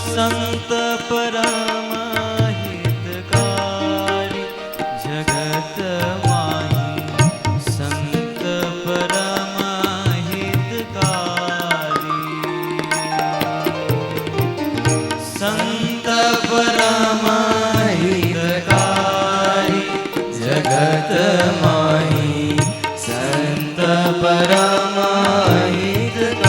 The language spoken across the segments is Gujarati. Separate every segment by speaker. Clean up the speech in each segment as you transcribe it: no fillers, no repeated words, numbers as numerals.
Speaker 1: संत परम हितकारी जगत माही संत परम हितकारी संत परम हितकारी जगत माही संत परम हितकारी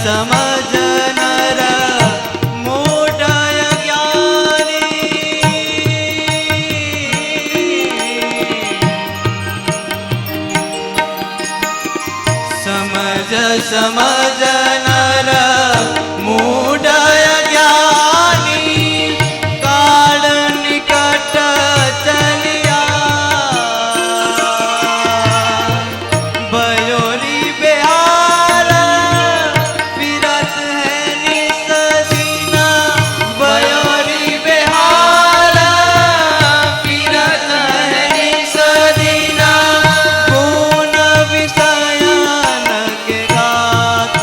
Speaker 1: समझ नर मूढ़य ज्ञानी समझ समझ नर मूढ़य ज्ञानी काल निकट चलिया बयोरी बेहाल फिरत है निस दीना बयोरी बेहाल फिरत है निस दीना गुण विषयान के गात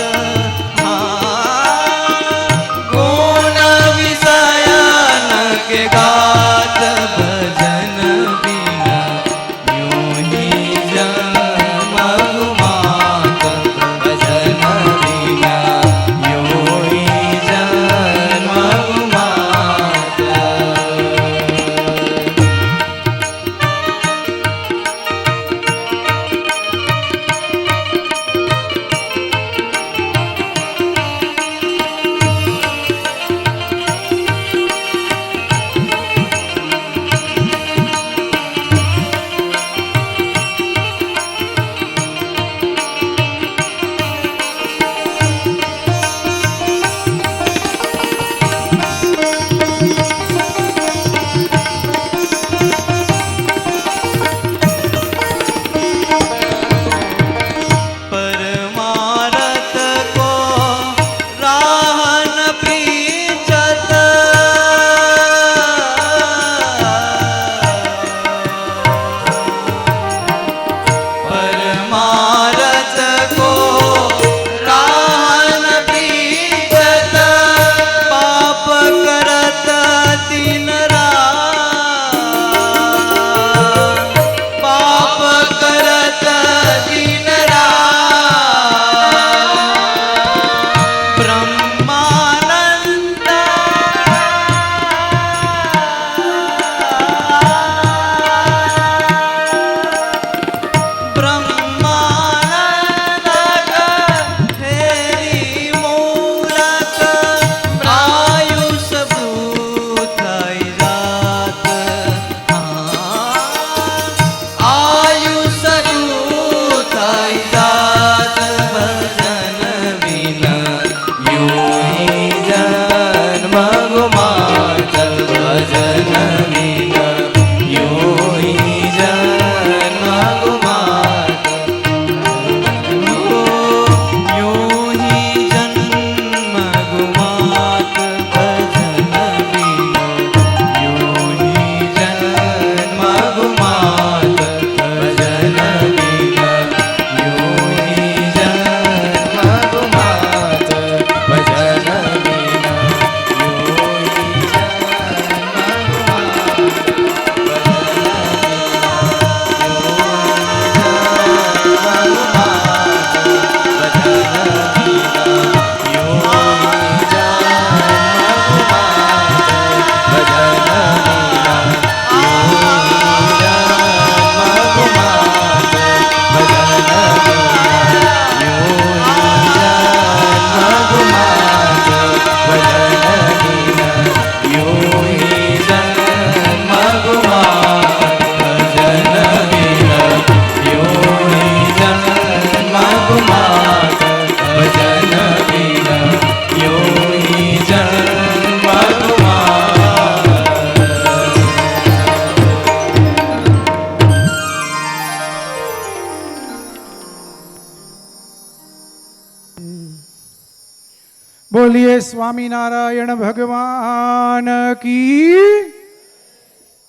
Speaker 1: गुण विषयान के गात भजन बिना यूं ही जन्म गुमात भजन बिना यूं ही जन्म गुमात परमारथ को राह न प्रीचत परमारथ को राह न प्रीचत पाप करत दिन रात पाप करत दिन रात ब्रह्मानंद ब्रह्मानंद फेरी मूरत आयुष भूताई जात आयुष भूताई जात भजन बिना यूं ही जन्म गुमात भजन बिना यूं ही जन्म गुमात यूं ही जन्म गुमात भजन बिना यूं ही जन्म गुमात भजन बिना यूं ही जन्म गुमात भजन बिना यूं ही
Speaker 2: बोलिए स्वामीनारायण भगवान की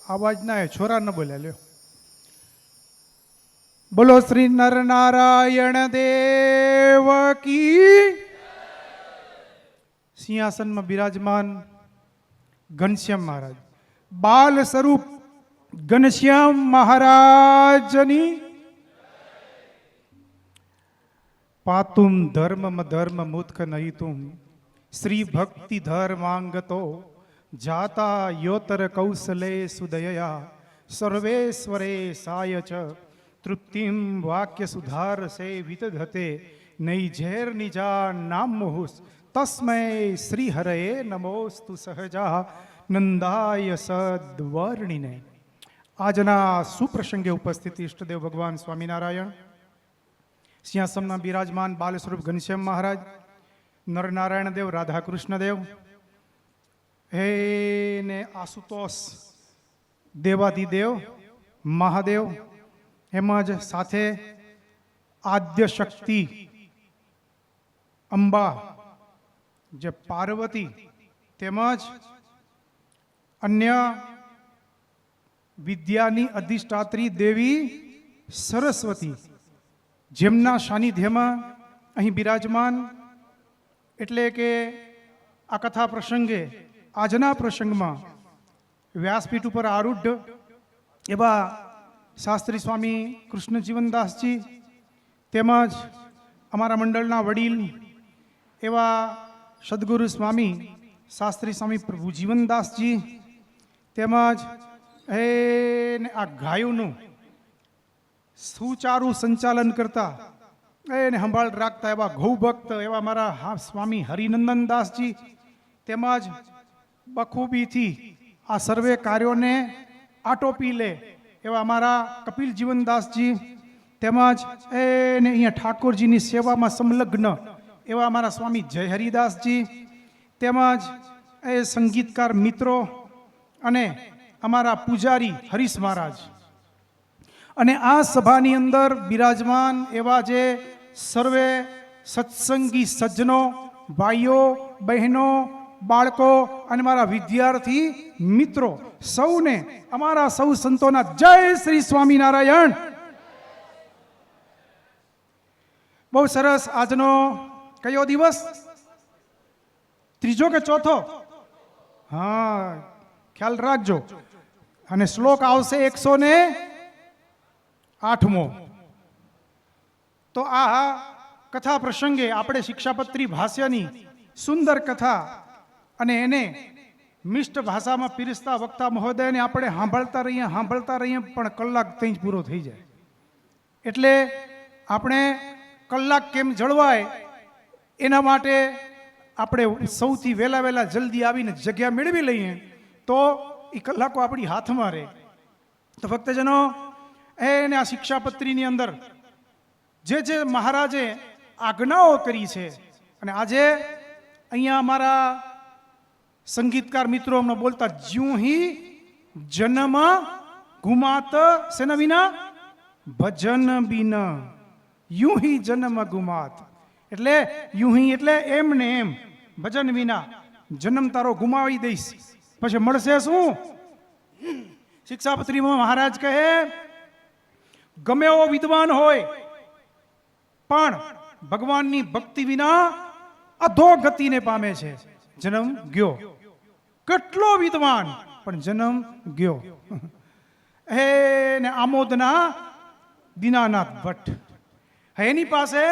Speaker 2: आवाज ना है छोरा न बोले लो बोलो श्री नर नारायण देव की सिंहासन में विराजमान घनश्याम महाराज बाल स्वरूप घनश्याम महाराजनी पातुम धर्म धर्म मुत्क नहीं तुम श्री भक्ति धर्मांगतो जाता योतर कौशले सुदयया सर्वेश्वरे साय च तृप्तिम वाक्य सुधार से वितधते નહીં ઝેર નિજા નામ મોહુસ તસ્મય શ્રી હરયે નમોસ્તુ સહજા નંદાય સદ્વર્ણિને. આજના સુપ્રસંગે ઉપસ્થિત ઈષ્ટદેવ ભગવાન સ્વામિનારાયણ, સિંહાસનના બિરાજમાન બાલ સ્વરૂપ ઘનશ્યામ મહારાજ, નરનારાયણ દેવ, રાધા કૃષ્ણ દેવ, હે ને આશુતોષ દેવાદિદેવ મહાદેવ, એમ જ સાથે આદ્ય શક્તિ અંબા જે પાર્વતી, તેમજ અન્ય વિદ્યાની અધિષ્ઠાત્રી દેવી સરસ્વતી, જેમના સાનિધ્યમાં અહીં બિરાજમાન, એટલે કે આ કથા પ્રસંગે, આજના પ્રસંગમાં વ્યાસપીઠ ઉપર આરૂઢ એવા શાસ્ત્રી સ્વામી કૃષ્ણજીવનદાસજી, તેમજ અમારા મંડળના વડીલ એવા સદગુરુ સ્વામી શાસ્ત્રી સ્વામી પ્રભુજીવનદાસજી, તેમજ એને આ ગાયોનું સુચારું સંચાલન કરતા, એને સંભાળ રાખતા એવા ગૌભક્ત એવા મારા સ્વામી હરિનંદનદાસજી, તેમજ બખૂબીથી આ સર્વે કાર્યોને આટોપી લે એવા અમારા કપિલ જીવનદાસજી, તેમજ એને અહીંયા ઠાકોરજીની સેવામાં સંલગ્ન એવા અમારા સ્વામી જય હરિદાસજી, તેમજ એ સંગીતકાર મિત્રો અને અમારા પૂજારી હરીશ મહારાજ, અને આ સભાની અંદર બિરાજમાન એવા જે સર્વે સત્સંગી સજ્જનો, ભાઈઓ, બહેનો, બાળકો અને મારા વિદ્યાર્થી મિત્રો, સૌને અમારા સૌ સંતોના જય શ્રી સ્વામિનારાયણ. બહુ સરસ. આજનો કયો દિવસ? ત્રીજો કે ચોથો? હા, ખ્યાલ રાખજો. અને શ્લોક આવશે 108મો. તો આ કથા પ્રસંગે આપણે શિક્ષાપત્રી ભાષ્યની સુંદર કથા અને એને મિષ્ટ ભાષામાં પીરસતા વક્તા મહોદયને આપણે સાંભળતા રહીએ પણ કલાક ત્યાં જ પૂરો થઈ જાય. એટલે આપણે કલાક કેમ જળવાય એના માટે આપણે સૌથી વહેલા જલ્દી આવીને જગ્યા મેળવી લઈએ તો એ કલાકો આપણી હાથમાં રહે. તો ભક્તજનો, એને આ શિક્ષાપત્રીની અંદર જે મહારાજે આજ્ઞાઓ કરી છે, અને આજે અહીંયા અમારા સંગીતકાર મિત્રો અમને બોલતા, જ્યું હી જન્મ ગુમાત સેના વિના ભજન બિના, યું હી જન્મ ગુમાત. એટલે યું હી એટલે એમ ને એમ, ભજન વિના જન્મ તારો ગુમાવી દઈશ, પછી મળશે શું? શિક્ષાપત્રીમાં મહારાજ કહે, ગમે એવો વિદ્વાન હોય પણ ભગવાનની ભક્તિ વિના અધોગતિને પામે છે. જન્મ ગયો. કેટલો વિદ્વાન પણ જન્મ ગયો. હે ને આમોદના દીનાનાથ ભટ્ટ, એની પાસે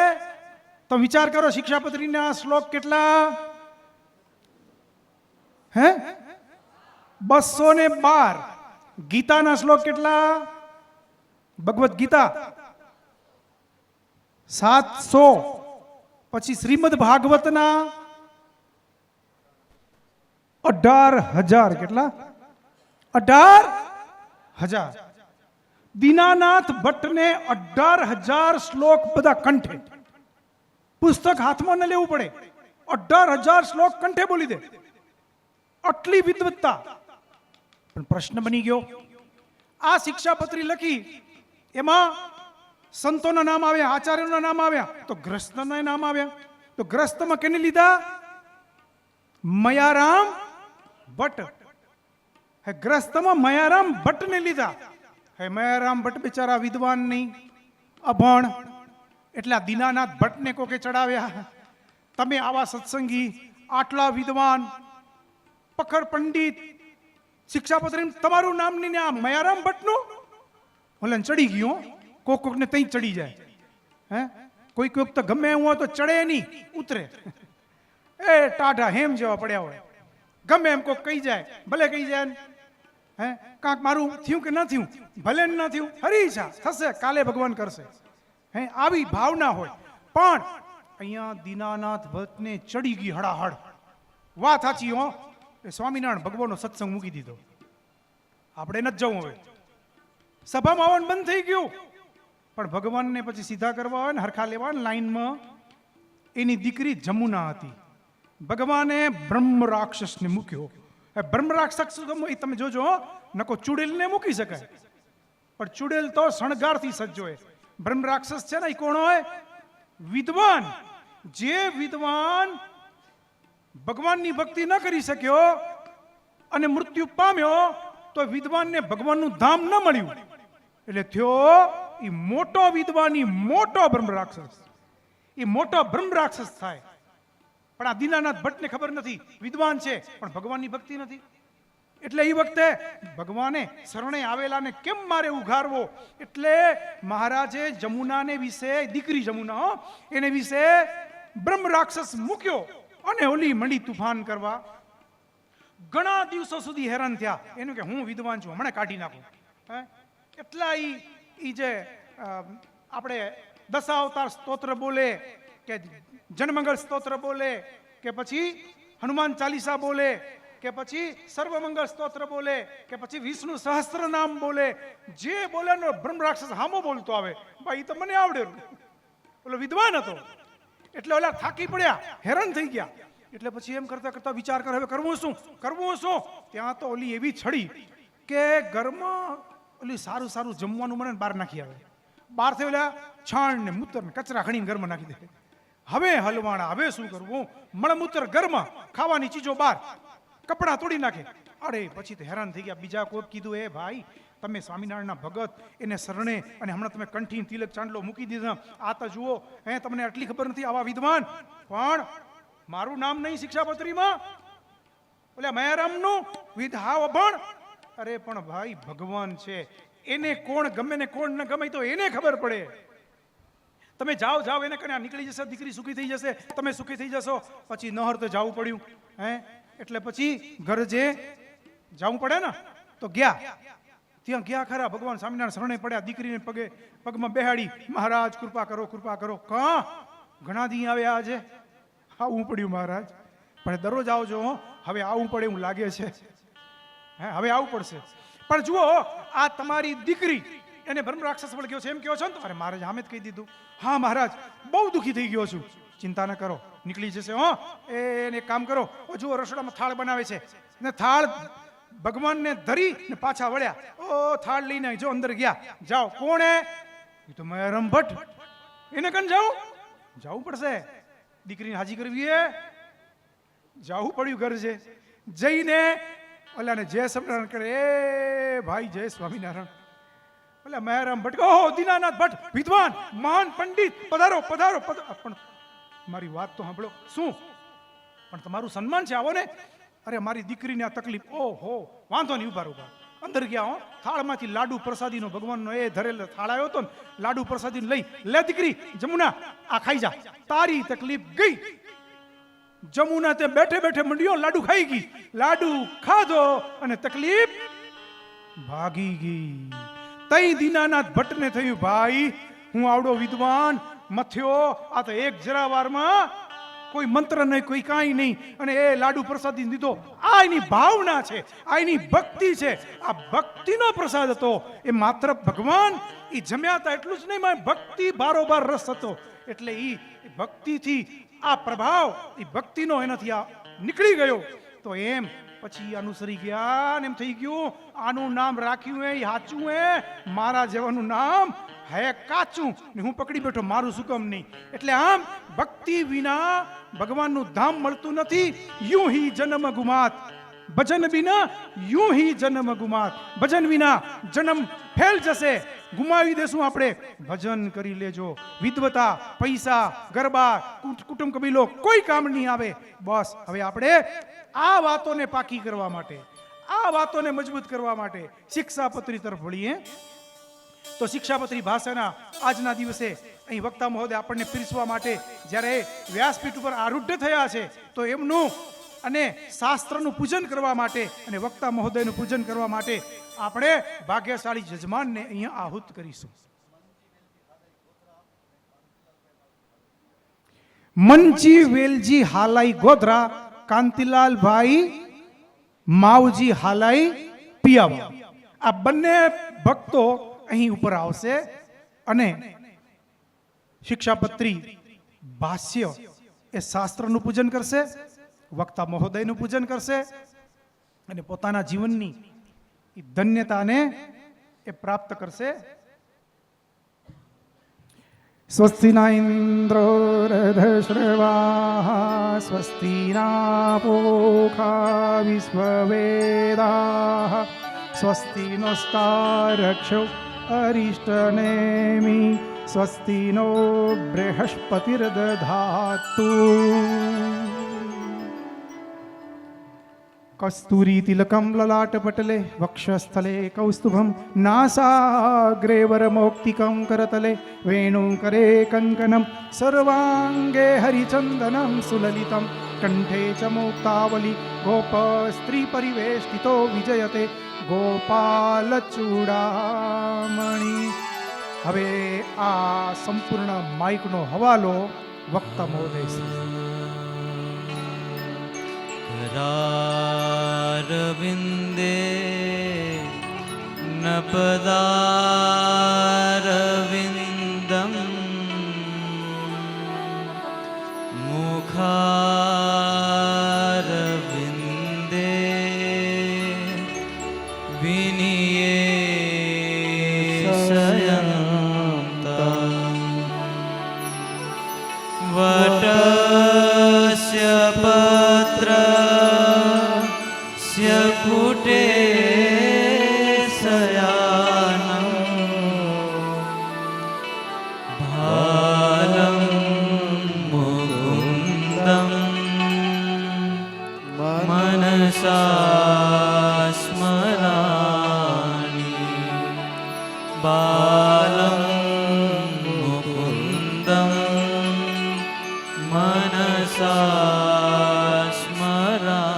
Speaker 2: તો વિચાર કરો, શિક્ષાપત્રીના શ્લોક કેટલા? હે 212. ગીતાના શ્લોક કેટલા? ભગવદ્ ગીતા 700. પછી શ્રીમદ ભાગવતના 18,000. કેટલા? 18,000. દીનાનાથ ભટ્ટને 18,000 શ્લોક બધા કંઠે. પુસ્તક હાથમાં ન લેવું પડે, 18,000 શ્લોક કંઠે બોલી દે. આટલી વિદ્વત્તા. પણ પ્રશ્ન બની ગયો, આ શિક્ષાપત્રી લખી, એમાં સંતોના નામ આવ્યા, આચાર્યોના નામ આવ્યા, તો ગ્રસ્તના નામ આવ્યા. તો ગ્રસ્તમાં કેને લીધા? મયારામ ભટ્ટ. હે ગ્રસ્તમાં મયારામ ભટ્ટને લીધા. હે મયારામ ભટ્ટ બિચારા વિદ્વાન નહીં, અભણ, એટલે આ દીનાનાથ ભટ્ટને કોકે ચડાવ્યા. તમે આવા સત્સંગી, આટલા વિદ્વાન, પખર પંડિત, શિક્ષાપત્રી તમારું નામ નહીં ને આ મયારામ ભટ્ટનું ઓલે ચડી ગયું. કોકને તઈ ચડી જાય. હે કોઈક વખત ગમે એવું હોય તો ચડે નહીં, ઉતરે. એ ટાઢા હેમ જેવા પડ્યા હોય, ગમે એમ કોક કહી જાય, ભલે કહી જાય. હે કાંક મારું થયું કે ન થયું, ભલે ન થયું, હરી ઈચ્છા થશે, કાલે ભગવાન કરશે. હે આવી ભાવના હોય. પણ અહીંયા દીનાનાથ ભટ્ટને ચડી ગઈ હડાહડ. વાત સાચી હો, એ સ્વામિનારાયણ ભગવાનનો સત્સંગ મૂકી દીધો. આપણે નથી જવું હવે, સભામાં આવવાનું બંધ થઈ ગયું. પણ ભગવાનને પછી સીધા કરવા હોય ને હરખા લેવા ને લાઈનમાં, એની દીકરી જમુના હતી. ભગવાને બ્રહ્મ રાક્ષસને મૂક્યો. બ્રહ્મ રાક્ષસ એ તમે જોજો હો, નકો ચુડેલને મૂકી શકાય, પણ ચુડેલ તો શણગારથી સજ્જો હોય. બ્રહ્મ રાક્ષસ છે ને એ કોણ હોય? વિદ્વાન. જે વિદ્વાન ભગવાનની ભક્તિ ન કરી શક્યો અને મૃત્યુ પામ્યો, તો વિદ્વાનને ભગવાનનું ધામ ન મળ્યું, એટલે થયો એ મોટો વિદ્વાન, એ મોટો બ્રહ્મ રાક્ષસ, એ મોટો બ્રહ્મ રાક્ષસ થાય. પણ આ દીનાનાથ ભટ્ટને ખબર નથી, વિદ્વાન છે પણ ભગવાનની ભક્તિ નથી. એટલે એ વખતે ભગવાને શરણે આવેલાને કેમ મારે ઉઘારવો, એટલે મહારાજે જમુનાને વિશે, દીકરી જમુના એને વિશે બ્રહ્મ રાક્ષસ મૂક્યો અને ઓલી મંડી તુફાન કરવા. ઘણા દિવસો સુધી હેરાન થયા. એનું કે હું વિદ્વાન છું, હમણાં કાઢી નાખું. કેટલા ઈ જે આપણે દશાવતાર સ્તોત્ર બોલે, કે જનમંગળ સ્તોત્ર બોલે, કે પછી હનુમાન ચાલીસા બોલે, કે પછી સર્વમંગળ સ્તોત્ર બોલે, કે પછી વિષ્ણુ સહસ્ત્ર નામ બોલે, જે બોલે ને બ્રહ્મ રાક્ષસ હામો બોલતો આવે. ભાઈ તો મને આવડે, ઓલો વિદ્વાન હતો. એટલે ઓલા થાકી પડ્યા, હેરાન થઈ ગયા. એટલે પછી એમ કરતા કરતા વિચાર કરે, હવે કરવું શું, કરવું શું? ત્યાં તો ઓલી એવી છડી કે ઘરમાં ઓલી સારું સારું જમવાનું મને બહાર નાખી આવે. બહારથી ઓલા છાણ ને મૂતર ને કચરા ખણીને ઘરમાં નાખી દે. હવે હલવાણા, હવે શું કરવું? મળમૂત્ર ઘરમાં, ખાવાની ચીજો બહાર, કપડાં તોડી નાખે. અરે પછી તો હેરાન થઈ ગયા. બીજા કોઈ કીધું, એ ભાઈ તમે સ્વામિનારાયણના ભગત, એને શરણે, અને હમણાં તમે કંઠી તિલક ચાંદલો મૂકી દીધા. આ તો જુઓ, તમને આટલી ખબર નથી, આવા વિદ્વાન. પણ મારું નામ નહીં શિક્ષાપત્રીમાં, ઓલા મયારામનું વિધાવ અભણ. અરે પણ ભાઈ ભગવાન છે, એને કોણ ગમે ને કોણ ન ગમે તો એને ખબર પડે. તમે જાઓ જાઓ એને કને નીકળી જશે, દીકરી સુખી થઈ જશે, તમે સુખી થઈ જશો. પછી નહર તો જવું પડ્યું. એટલે પછી ઘર જે જવું પડે ને, તો ગયા. ત્યાં ગયા ખરા, ભગવાન સ્વામિનારાયણ શરણે પડ્યા, દીકરીને પગમાં બેહાડી, મહારાજ કૃપા કરો, કૃપા કરો. કાં ઘણા દી આવ્યા આજે, આવું પડ્યું મહારાજ, પણ દરરોજ આવજો, હવે આવું પડે એવું લાગે છે. હવે આવું પડશે. પણ જુઓ, આ તમારી દીકરી, એને બ્રહ્મ રાક્ષસ વળગ્યો છે એમ કહો છો ને? અરે મહારાજ આમે જ કહી દીધું. હા મહારાજ, બહુ દુઃખી થઈ ગયો છું. ચિંતા ન કરો, નીકળી જશે. એને કામ કરો, જુઓ રસોડામાં થાળ બનાવે છે ને, થાળ ભગવાનને ધરી ને પાછા વળ્યા. થાળ લઈને જો અંદર ગયા. જાઓ. કોણે? એ તો મયારામ ભટ્ટ. એને કન જવું પડશે. દીકરીને હાજી કરવી એ જવું પડ્યું. ઘર છે જઈને ઓલાને જય સ્વામિનારાયણ કરે. એ ભાઈ જય સ્વામિનારાયણ. ઓલા મયારામ ભટ્ટ, ઓહો દીનાનાથ ભટ્ટ, વિદ્વાન મહાન પંડિત, પધારો પધારો. પણ મારી વાત તો સાંભળો. શું? પણ તમારું સન્માન છે, આવો ને. અરે મારી દીકરીને આ તકલીફ. ઓહો, વાંધો નહીં, ઉભા ઉભા. અંદર ગયા. થાળમાંથી લાડુ પ્રસાદીનો, ભગવાનનો એ ધરેલો થાળ આવ્યો હતો ને, લાડુ પ્રસાદીને લઈ, લે દીકરી જમુના આ ખાઈ જા, તારી તકલીફ ગઈ. જમુના તે બેઠે બેઠે મંડ્યો, લાડુ ખાઈ ગઈ. લાડુ ખાધો અને તકલીફ ભાગી ગઈ. તઈ દીનાનાથ ભટ્ટને થયું, ભાઈ હું આવડો વિદ્વાન મથ્યો, આ તો એક જરા વારમાં કોઈ મંત્ર નહીં, કોઈ કાંઈ નહીં, અને એ લાડુ પ્રસાદી દીધો. આ એની ભાવના છે, આ એની ભક્તિ છે. આ ભક્તિનો પ્રસાદ હતો. એ માત્ર ભગવાન એ જમ્યા હતા એટલું જ નહીં, મારી ભક્તિ બારોબાર રસ હતો. એટલે એ ભક્તિથી આ પ્રભાવ, એ ભક્તિનો એનાથી આ નીકળી ગયો. તો એમ પછી અનુસરી ગયા ને એમ થઈ ગયું, આનું નામ રાખ્યું એ સાચું, મારા જેવાનું નામ હે કાચું, ને હું પકડી બેઠો, મારું શું કામ નહીં. એટલે આમ ભક્તિ વિના ભગવાનનું ધામ મળતું નથી. યું હી જન્મ ગુમાત, ભજન વિના યું હી જન્મ ગુમાત. ભજન વિના જન્મ ફેલ જશે, ગુમાવી દેશું આપણે. ભજન કરી લેજો. વિદ્વતા, પૈસા, ગરબા, કુટુંબ કબીલો કોઈ કામ નહીં આવે. બસ હવે આપણે આ વાતોને પાકી કરવા માટે, આ વાતોને મજબૂત કરવા માટે શિક્ષાપત્રી તરફ વળીએ. તો શિક્ષાપત્રી ભાષાના આજના દિવસે અહીં વક્તા મહોદય આપણને પીરસવા માટે જ્યારે વ્યાસપીઠ ઉપર આરૂઢ થયા છે, તો એમનું અને શાસ્ત્રનું પૂજન કરવા માટે અને વક્તા મહોદયનું પૂજન કરવા માટે આપણે ભાગ્યશાળી જજમાનને અહીંયા આહુત કરીશું. મનજી વેલજી હાલાઈ ગોધરા, કાંતિલાલ ભાઈ માવજી હાલાઈ પિયાવા. આ બંને ભક્તો અહીં ઉપર આવશે અને શિક્ષાપત્રી ભાષ્ય એ શાસ્ત્રનું પૂજન કરશે, વક્તા મહોદયનું પૂજન કરશે અને પોતાના જીવનની એ ધન્યતાને એ પ્રાપ્ત કરશે. સ્વસ્તિ ના ઇન્દ્રો રધશ્રવાઃ, સ્વસ્તિ ના પૂષા વિશ્વવેદાઃ, સ્વસ્તિ નસ્તારક્ષો અરિષ્ટનેમિ, સ્વસ્તિ નો બૃહસ્પતિર્દધાતુ. કસ્તુરી તિલકમ લલાટપટલે વક્ષસ્થલે કૌસ્તુભમ, નાસાગ્રે વરમૌક્તિકમ કરતલે, વેણુકરે કંકણમ, સર્વાંગે હરિચંદનમ સુલલિતમ, કંઠે ચ મુક્તાવલી, ગોપસ્ત્રી પરિવેષ્ટિતો વિજયતે ગોપાલચૂડામણી. હવે આ સંપૂર્ણ માઇકનો હવાલો વક્તા મહોદય શ્રી.
Speaker 1: करारविन्दे नपदारविन्दम्, मुखारविन्दे विनिये शयन्तम्, वटस्य पत्रस्य कुटे शयानं, भालं मुकुन्दं मनसा स्मरामि, बालं मुकुन्दं मनसा स्मरामि.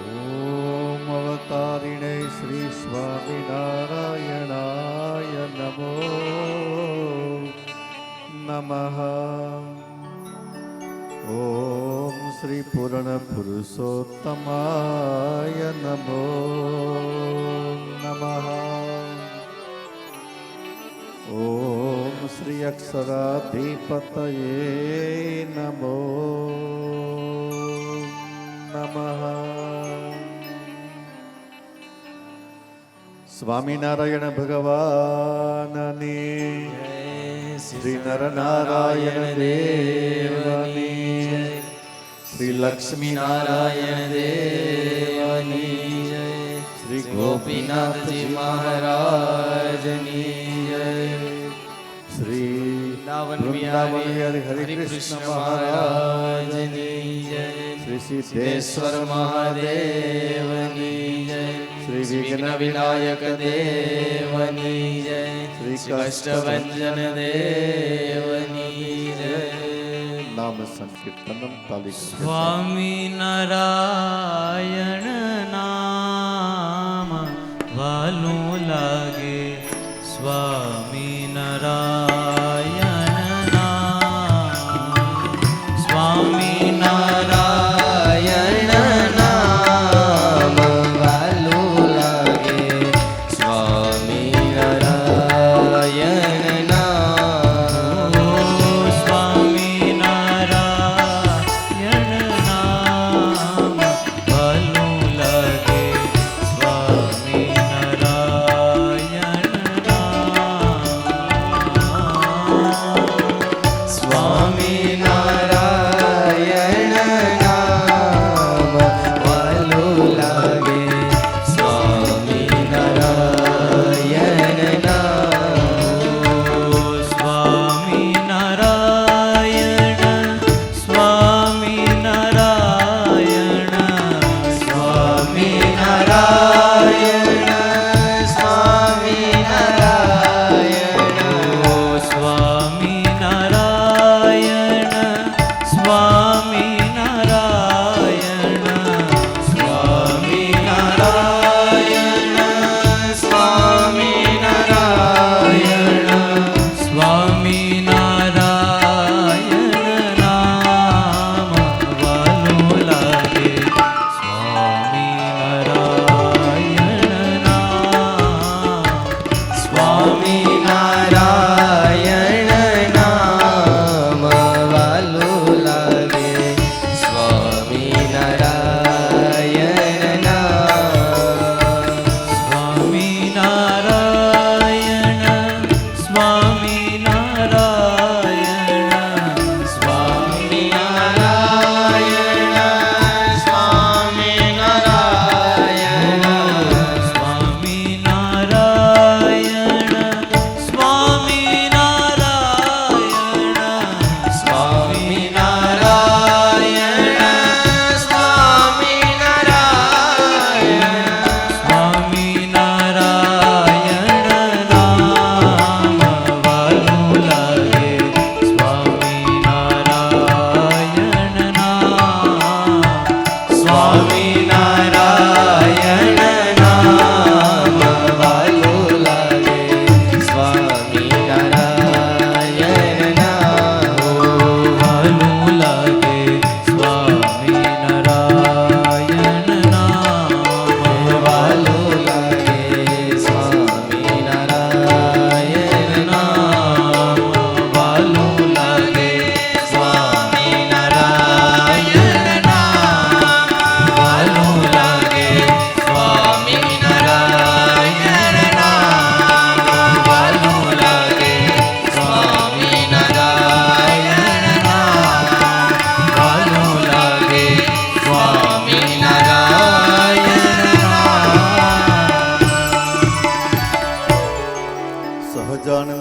Speaker 3: ઓમ અવતારિણે શ્રી સ્વામિનારાયણાય નમો નમઃ. ઓમ શ્રી પૂર્ણ પુરુષોત્તમાય નમો નમઃ. ઓમ શ્રી અક્ષરાધિપતયે નમો નમઃ. સ્વામિનારાયણ ભગવાનની, શ્રી નરનારાયણ દેવની, શ્રી લક્ષ્મીનારાયણ દેવની, શ્રી ગોપીનાથજી મહારાજની જય, શ્રી વૃંદાવન હરિકૃષ્ણ મહારાજની જય, શ્રી સિદ્ધેશ્વર મહાદેવની જય, શ્રી વિઘ્ન વિનાયક દેવની જય, શ્રી કષ્ટભંજન દેવની જય. નામ સંકીર્તનમ તાલિકા.
Speaker 1: સ્વામિનારાયણ નામ વાલું લાગે, સ્વામિનારાયણ નામ, સ્વામિનારાયણ નામ વાલું લાગે, સ્વામિનારાયણ નામ, સ્વામિનારાયણ નામ વાલું લાગે, સ્વામિનારાયણ નામ.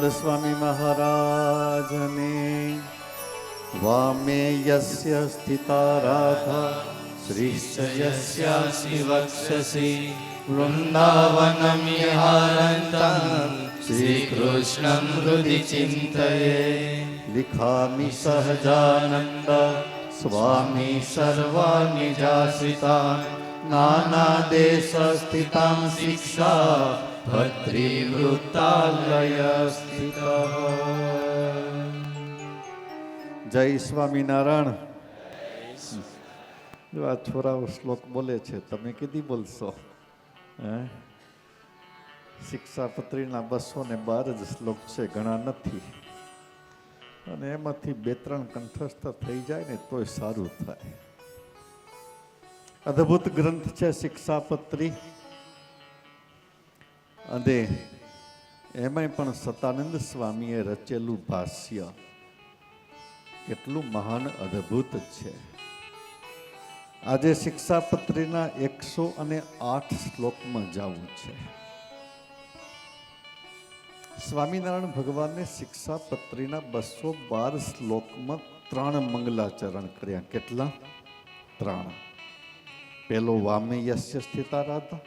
Speaker 3: બોલ સ્વામી મહારાજને. વામે યસ્ય સ્થિતા રાધા શ્રીશ્ચ
Speaker 1: યસ્યાસि વક્ષસી વૃંદાવનમ વિહારન્तं શ્રીકૃષ્ણં હૃદિ ચિંતયે.
Speaker 3: લિખામિ સહજાનંદ સ્વામી સર્વાણિ જાશ્રિતા નાના દેશ સ્થિતાં શિક્ષા ભદ્રિવૃત્તાલય સ્થિત. જય સ્વામિનારાયણ. જો આ છોરાઓ શ્લોક બોલે છે, તમે કીધી બોલશો? હે, શિક્ષાપત્રીના 212 જ શ્લોક છે, ઘણા નથી. અને એમાંથી 2-3 કંઠસ્થ થઈ જાય ને તોય સારું થાય. અદ્ભુત ગ્રંથ છે શિક્ષાપત્રી. અને એમાંય પણ સતાનંદ સ્વામીએ રચેલું ભાષ્ય કેટલું મહાન અદ્ભુત છે. આજે શિક્ષાપત્રીના 108 શ્લોકમાં જવું છે. સ્વામિનારાયણ ભગવાને શિક્ષાપત્રીના 212 શ્લોકમાં 3 મંગલાચરણ કર્યા. કેટલા? 3. પેલો વામે યસ્ય સ્થિતા રાધા.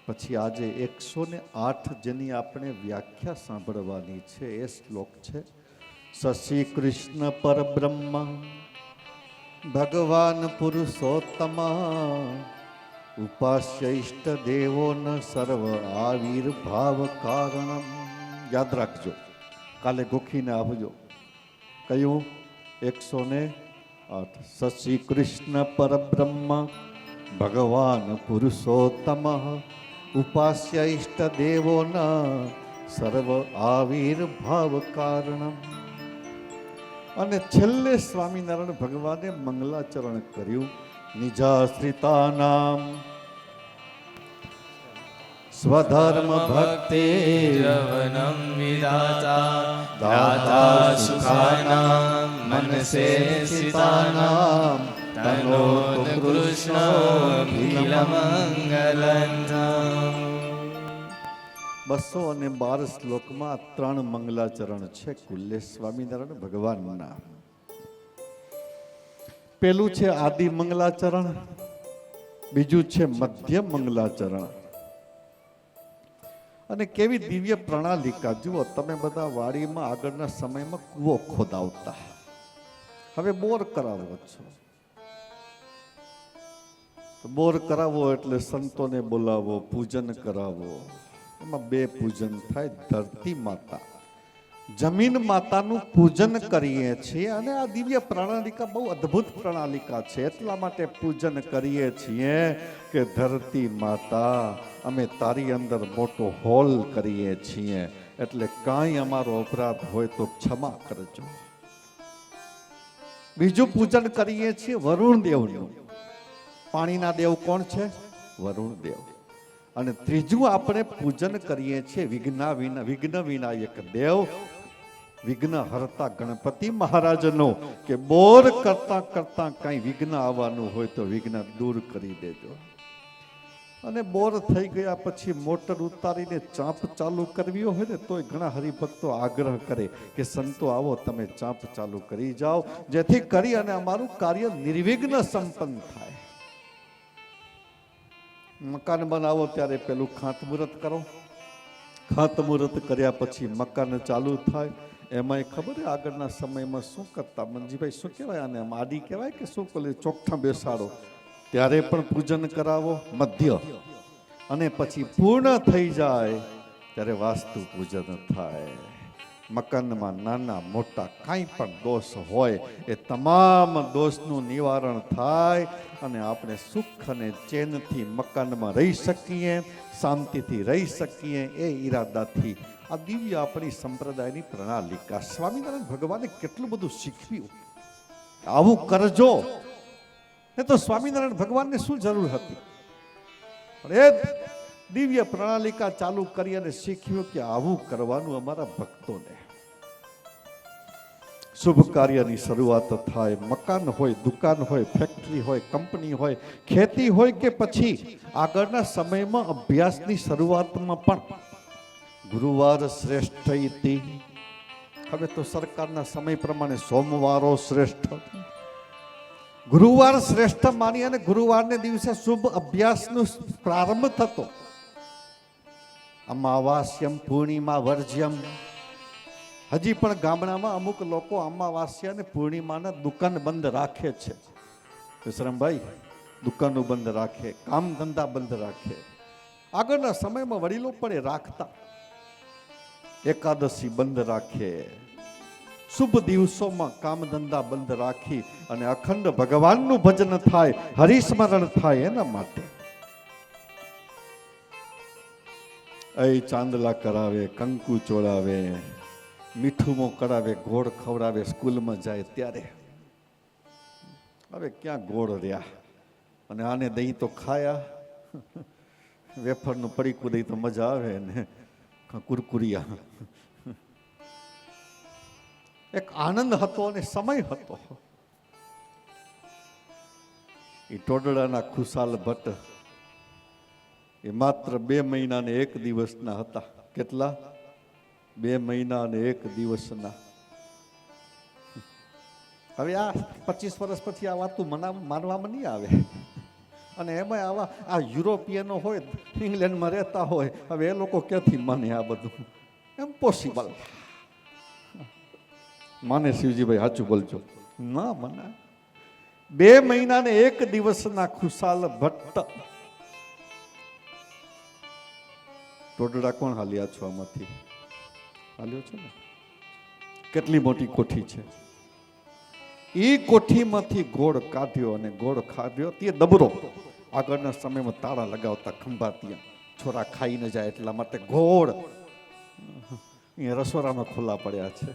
Speaker 3: પછી આજે 108 જેની આપણે વ્યાખ્યા સાંભળવાની છે એ શ્લોક છે શશી કૃષ્ણ પરબ્રહ્મ ભગવાન પુરુષોત્તમ ઉપાસ્ય ઇષ્ટ દેવો ન સર્વ આવિર્ભાવ કારણમ. યાદ રાખજો, કાલે ગોખીને આવજો. કયું? 108. શશી કૃષ્ણ પરબ્રહ્મ ભગવાન પુરુષોત્તમ ઉપાસ્ય ઇષ્ટ દેવો ન સર્વ આવિર્ભાવ કારણમ. અને છેલ્લે સ્વામિનારાયણ ભગવાને મંગલાચરણ કર્યું નિજાશ્રિતાનામ સ્વધર્મ
Speaker 1: ભક્તિરવનમ વિધાતા દાતા સુખાનામ મનસે સિતાનામ તનોતુ કૃષ્ણ ભીલમંગલંધમ.
Speaker 3: 212 શ્લોકમાં 3 મંગલાચરણ છે કુલ્લે સ્વામિનારાયણ ભગવાનના. પેલું છે આદિ મંગલાચરણ, બીજું છે મધ્ય મંગલાચરણ. અને કેવી દિવ્ય પ્રણાલિકા જુઓ તમે. બધા વાડીમાં આગળના સમયમાં કૂવો ખોદાવતા, હવે બોર કરાવો છો. બોર કરાવો એટલે સંતોને બોલાવો, પૂજન કરાવો. એમાં 2 પૂજન થાય. ધરતી માતા, જમીન માતાનું પૂજન કરીએ છીએ. અને આ દિવ્ય પ્રણાલિકા બહુ અદ્ભુત પ્રણાલિકા છે. એટલા માટે પૂજન કરીએ છીએ કે ધરતી માતા, અમે તારી અંદર મોટો હોલ કરીએ છીએ, એટલે કાંઈ અમારો અપરાધ હોય તો ક્ષમા કરજો. બીજું પૂજન કરીએ છીએ વરુણ દેવનું. પાણીના દેવ કોણ છે? વરુણ દેવ. અને ત્રીજું આપણે પૂજન કરીએ છીએ વિઘ્ન વિનાયક દેવ, વિઘ્ન હરતા ગણપતિ મહારાજનો, કે બોર કરતા કરતા કઈ વિઘ્ન આવવાનું હોય તો વિઘ્ન દૂર કરી દેજો. અને બોર થઈ ગયા પછી મોટર ઉતારીને ચાંપ ચાલુ કરવી હોય ને તોય ઘણા હરિભક્તો આગ્રહ કરે કે સંતો આવો તમે ચાંપ ચાલુ કરી જાઓ, જેથી કરી અને અમારું કાર્ય નિર્વિઘ્ન સંપન્ન થાય. મકાન બનાવો ત્યારે પેલું ખાતમુહૂર્ત કરો. ખાતમુહૂર્ત કર્યા પછી મકાન ચાલુ થાય. એમાંય ખબર આગળના સમયમાં શું કરતા મંજીભાઈ, શું કહેવાય આને? આડી કહેવાય કે શું? ચોકઠા બેસાડો ત્યારે પણ પૂજન કરાવો. મધ્ય અને પછી પૂર્ણ થઈ જાય ત્યારે વાસ્તુ પૂજન થાય. મકાનમાં નાના મોટા કાંઈ પણ દોષ હોય એ તમામ દોષનું નિવારણ થાય અને આપણે સુખ અને ચેનથી મકાનમાં રહી શકીએ, શાંતિથી રહી શકીએ. એ ઈરાદાથી આ દિવ્ય આપણી સંપ્રદાયની પ્રણાલિકા. સ્વામિનારાયણ ભગવાને કેટલું બધું શીખવ્યું. આવું કરજો. એ તો સ્વામિનારાયણ ભગવાનને શું જરૂર હતી? પણ એ દિવ્ય પ્રણાલિકા ચાલુ કરી અને શીખ્યું કે આવું કરવાનું અમારા ભક્તોને. શુભ કાર્યની શરૂઆત થાય. મકાન હોય, દુકાન હોય, ફેક્ટરી હોય, કંપની હોય, ખેતી હોય કે પછી આગળના સમયમાં અભ્યાસની શરૂઆતમાં પણ ગુરુવાર શ્રેષ્ઠ ઇતિ. હવે તો સરકારના સમય પ્રમાણે સોમવારો શ્રેષ્ઠ. ગુરુવાર શ્રેષ્ઠ માની અને ગુરુવારને દિવસે શુભ અભ્યાસનો પ્રારંભ થતો. અમાવાસ્યમ પૂર્ણિમા વર્જ્યમ. હજી પણ ગામડામાં અમુક લોકો અમાવાસ્યા અને પૂર્ણિમાના દુકાન બંધ રાખે છે. વિશ્રામભાઈ દુકાનો બંધ રાખે, કામ ધંધા બંધ રાખે. આગળના સમયમાં વડીલો પણ એ રાખતા. એકાદશી બંધ રાખે, શુભ દિવસોમાં કામ ધંધા બંધ રાખી અને અખંડ ભગવાનનું ભજન થાય, હરિસ્મરણ થાય એના માટે. એ ચાંદલા કરાવે, કંકુ ચોળાવે, મીઠું કરાવે, ગોળ ખવડાવે, સ્કૂલમાં જાય ત્યારે. હવે ક્યાં ગોળ રહ્યા? અને આને દહીં તો ખાયા, વેફરનું પડીકું દહીં તો મજા આવે ને, કુરકુરિયા. એક આનંદ હતો અને સમય હતો. એ ટોડડાના ખુશાલ ભટ્ટ એ માત્ર 2 મહિના ને 1 દિવસના હતા. કેટલા? 2 મહિના અને 1 દિવસના. હવે આ 25 વર્ષ પછી આ વાતું માનવામાં નહીં આવે. અને એમાં આવા આ યુરોપિયનો હોય, ઇંગ્લેન્ડમાં રહેતા હોય, હવે એ લોકો ક્યાંથી માને આ બધું? ઇમ્પોસિબલ. માને શિવજીભાઈ સાચું બોલજો. ના મને 2 મહિના ને 1 દિવસના ખુશાલ ભટ્ટ. ટોડડા કોણ હાલ્યા છો આમાંથી? હાલ્યો છે ને? કેટલી મોટી કોઠી છે. એ કોઠીમાંથી ગોળ કાઢ્યો અને ગોળ ખાધ્યો. તે દબરો. આગળના સમયમાં તાળા લગાવતા ખંભા ત્યાં, છોરા ખાઈ ન જાય એટલા માટે ગોળ અહીંયા રસોડામાં ખુલ્લા પડ્યા છે.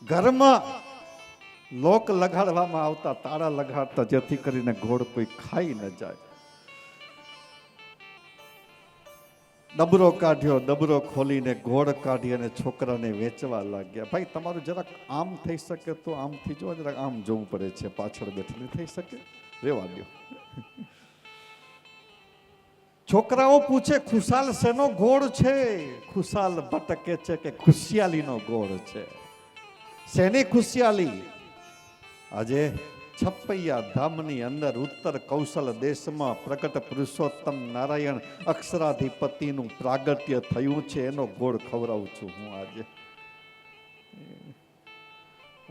Speaker 3: ઘરમાં લોક લગાડવામાં આવતા, તાળા લગાડતા, જેથી કરીને ગોળ કોઈ ખાઈ ન જાય. ડબરો કાઢ્યો, ડબરો ખોલીને ગોળ કાઢી અને છોકરાને વેચવા લાગ્યા. ભાઈ તમારું જરાક આમ થઈ શકે તો આમથી જો, જરાક આમ જોવું પડે છે, પાછળ બેઠેલી થઈ શકે, રેવા દો. છોકરાઓ પૂછે ખુશાલ શેનો ગોળ છે? ખુશાલ ભટકે છે કે ખુશિયાલીનો ગોળ છે. શેની ખુશિયાલી? આજે છપૈયા ધામની અંદર ઉત્તર કૌશલ દેશમાં પ્રગટ પુરુષોત્તમ નારાયણ અક્ષરાધિપતિનું પ્રાગટ્ય થયું છે, એનો ગોળ ખવડાવું છું હું આજે.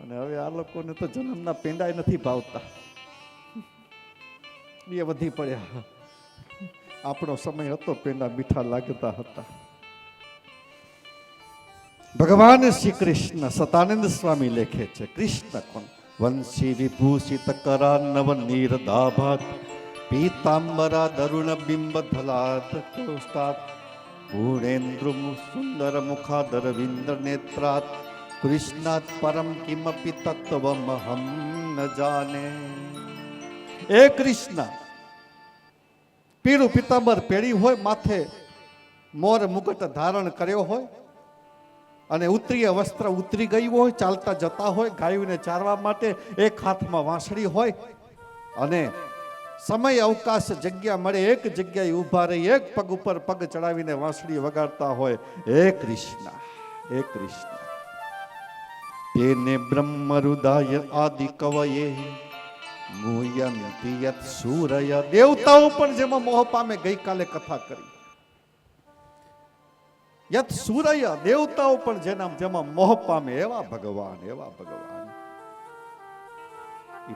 Speaker 3: અને હવે આ લોકોને તો જન્મના પેંડાય નથી ભાવતા, એ વધી પડ્યા. આપણો સમય હતો પેંડા મીઠા લાગતા હતા. ભગવાન શ્રી કૃષ્ણ સતાનંદ સ્વામી લેખે છે, કૃષ્ણ કોણ? વંશી વિભૂષિત કરા નવ નીરદાભાત પીતાંબરા દરુણ બિંબ ધલાત કૌસ્તાત પૂર્ણેન્દ્રુ સુંદર મુખાદર વિંદ્ર નેત્રાત કૃષ્ણાત પરમ કિમપી તત્વમહમ ન જાને. એ કૃષ્ણ પીળું પીતાંબર પેડી હોય, માથે મોર મુકટ ધારણ કર્યો હોય અને ઉત્તરીય વસ્ત્ર ઉતરી ગયું હોય, ચાલતા જતા હોય ગાયોને ચારવા માટે, એક હાથમાં વાંસળી હોય અને સમય અવકાશ જગ્યા મળે એક જગ્યાએ ઊભા રહી એક પગ ઉપર પગ ચડાવીને વાંસળી વગાડતા હોય. એ કૃષ્ણ, એ કૃષ્ણ. તેને બ્રહ્મ હૃદય આદિ કવયે મુયંતિ યત સૂરય. દેવતાઓ પણ જેમાં મોહ પામે, ગઈકાલે કથા કરી. યત સૂરય, દેવતાઓ પણ જેમાં મોહ પામે એવા ભગવાન, એવા ભગવાન.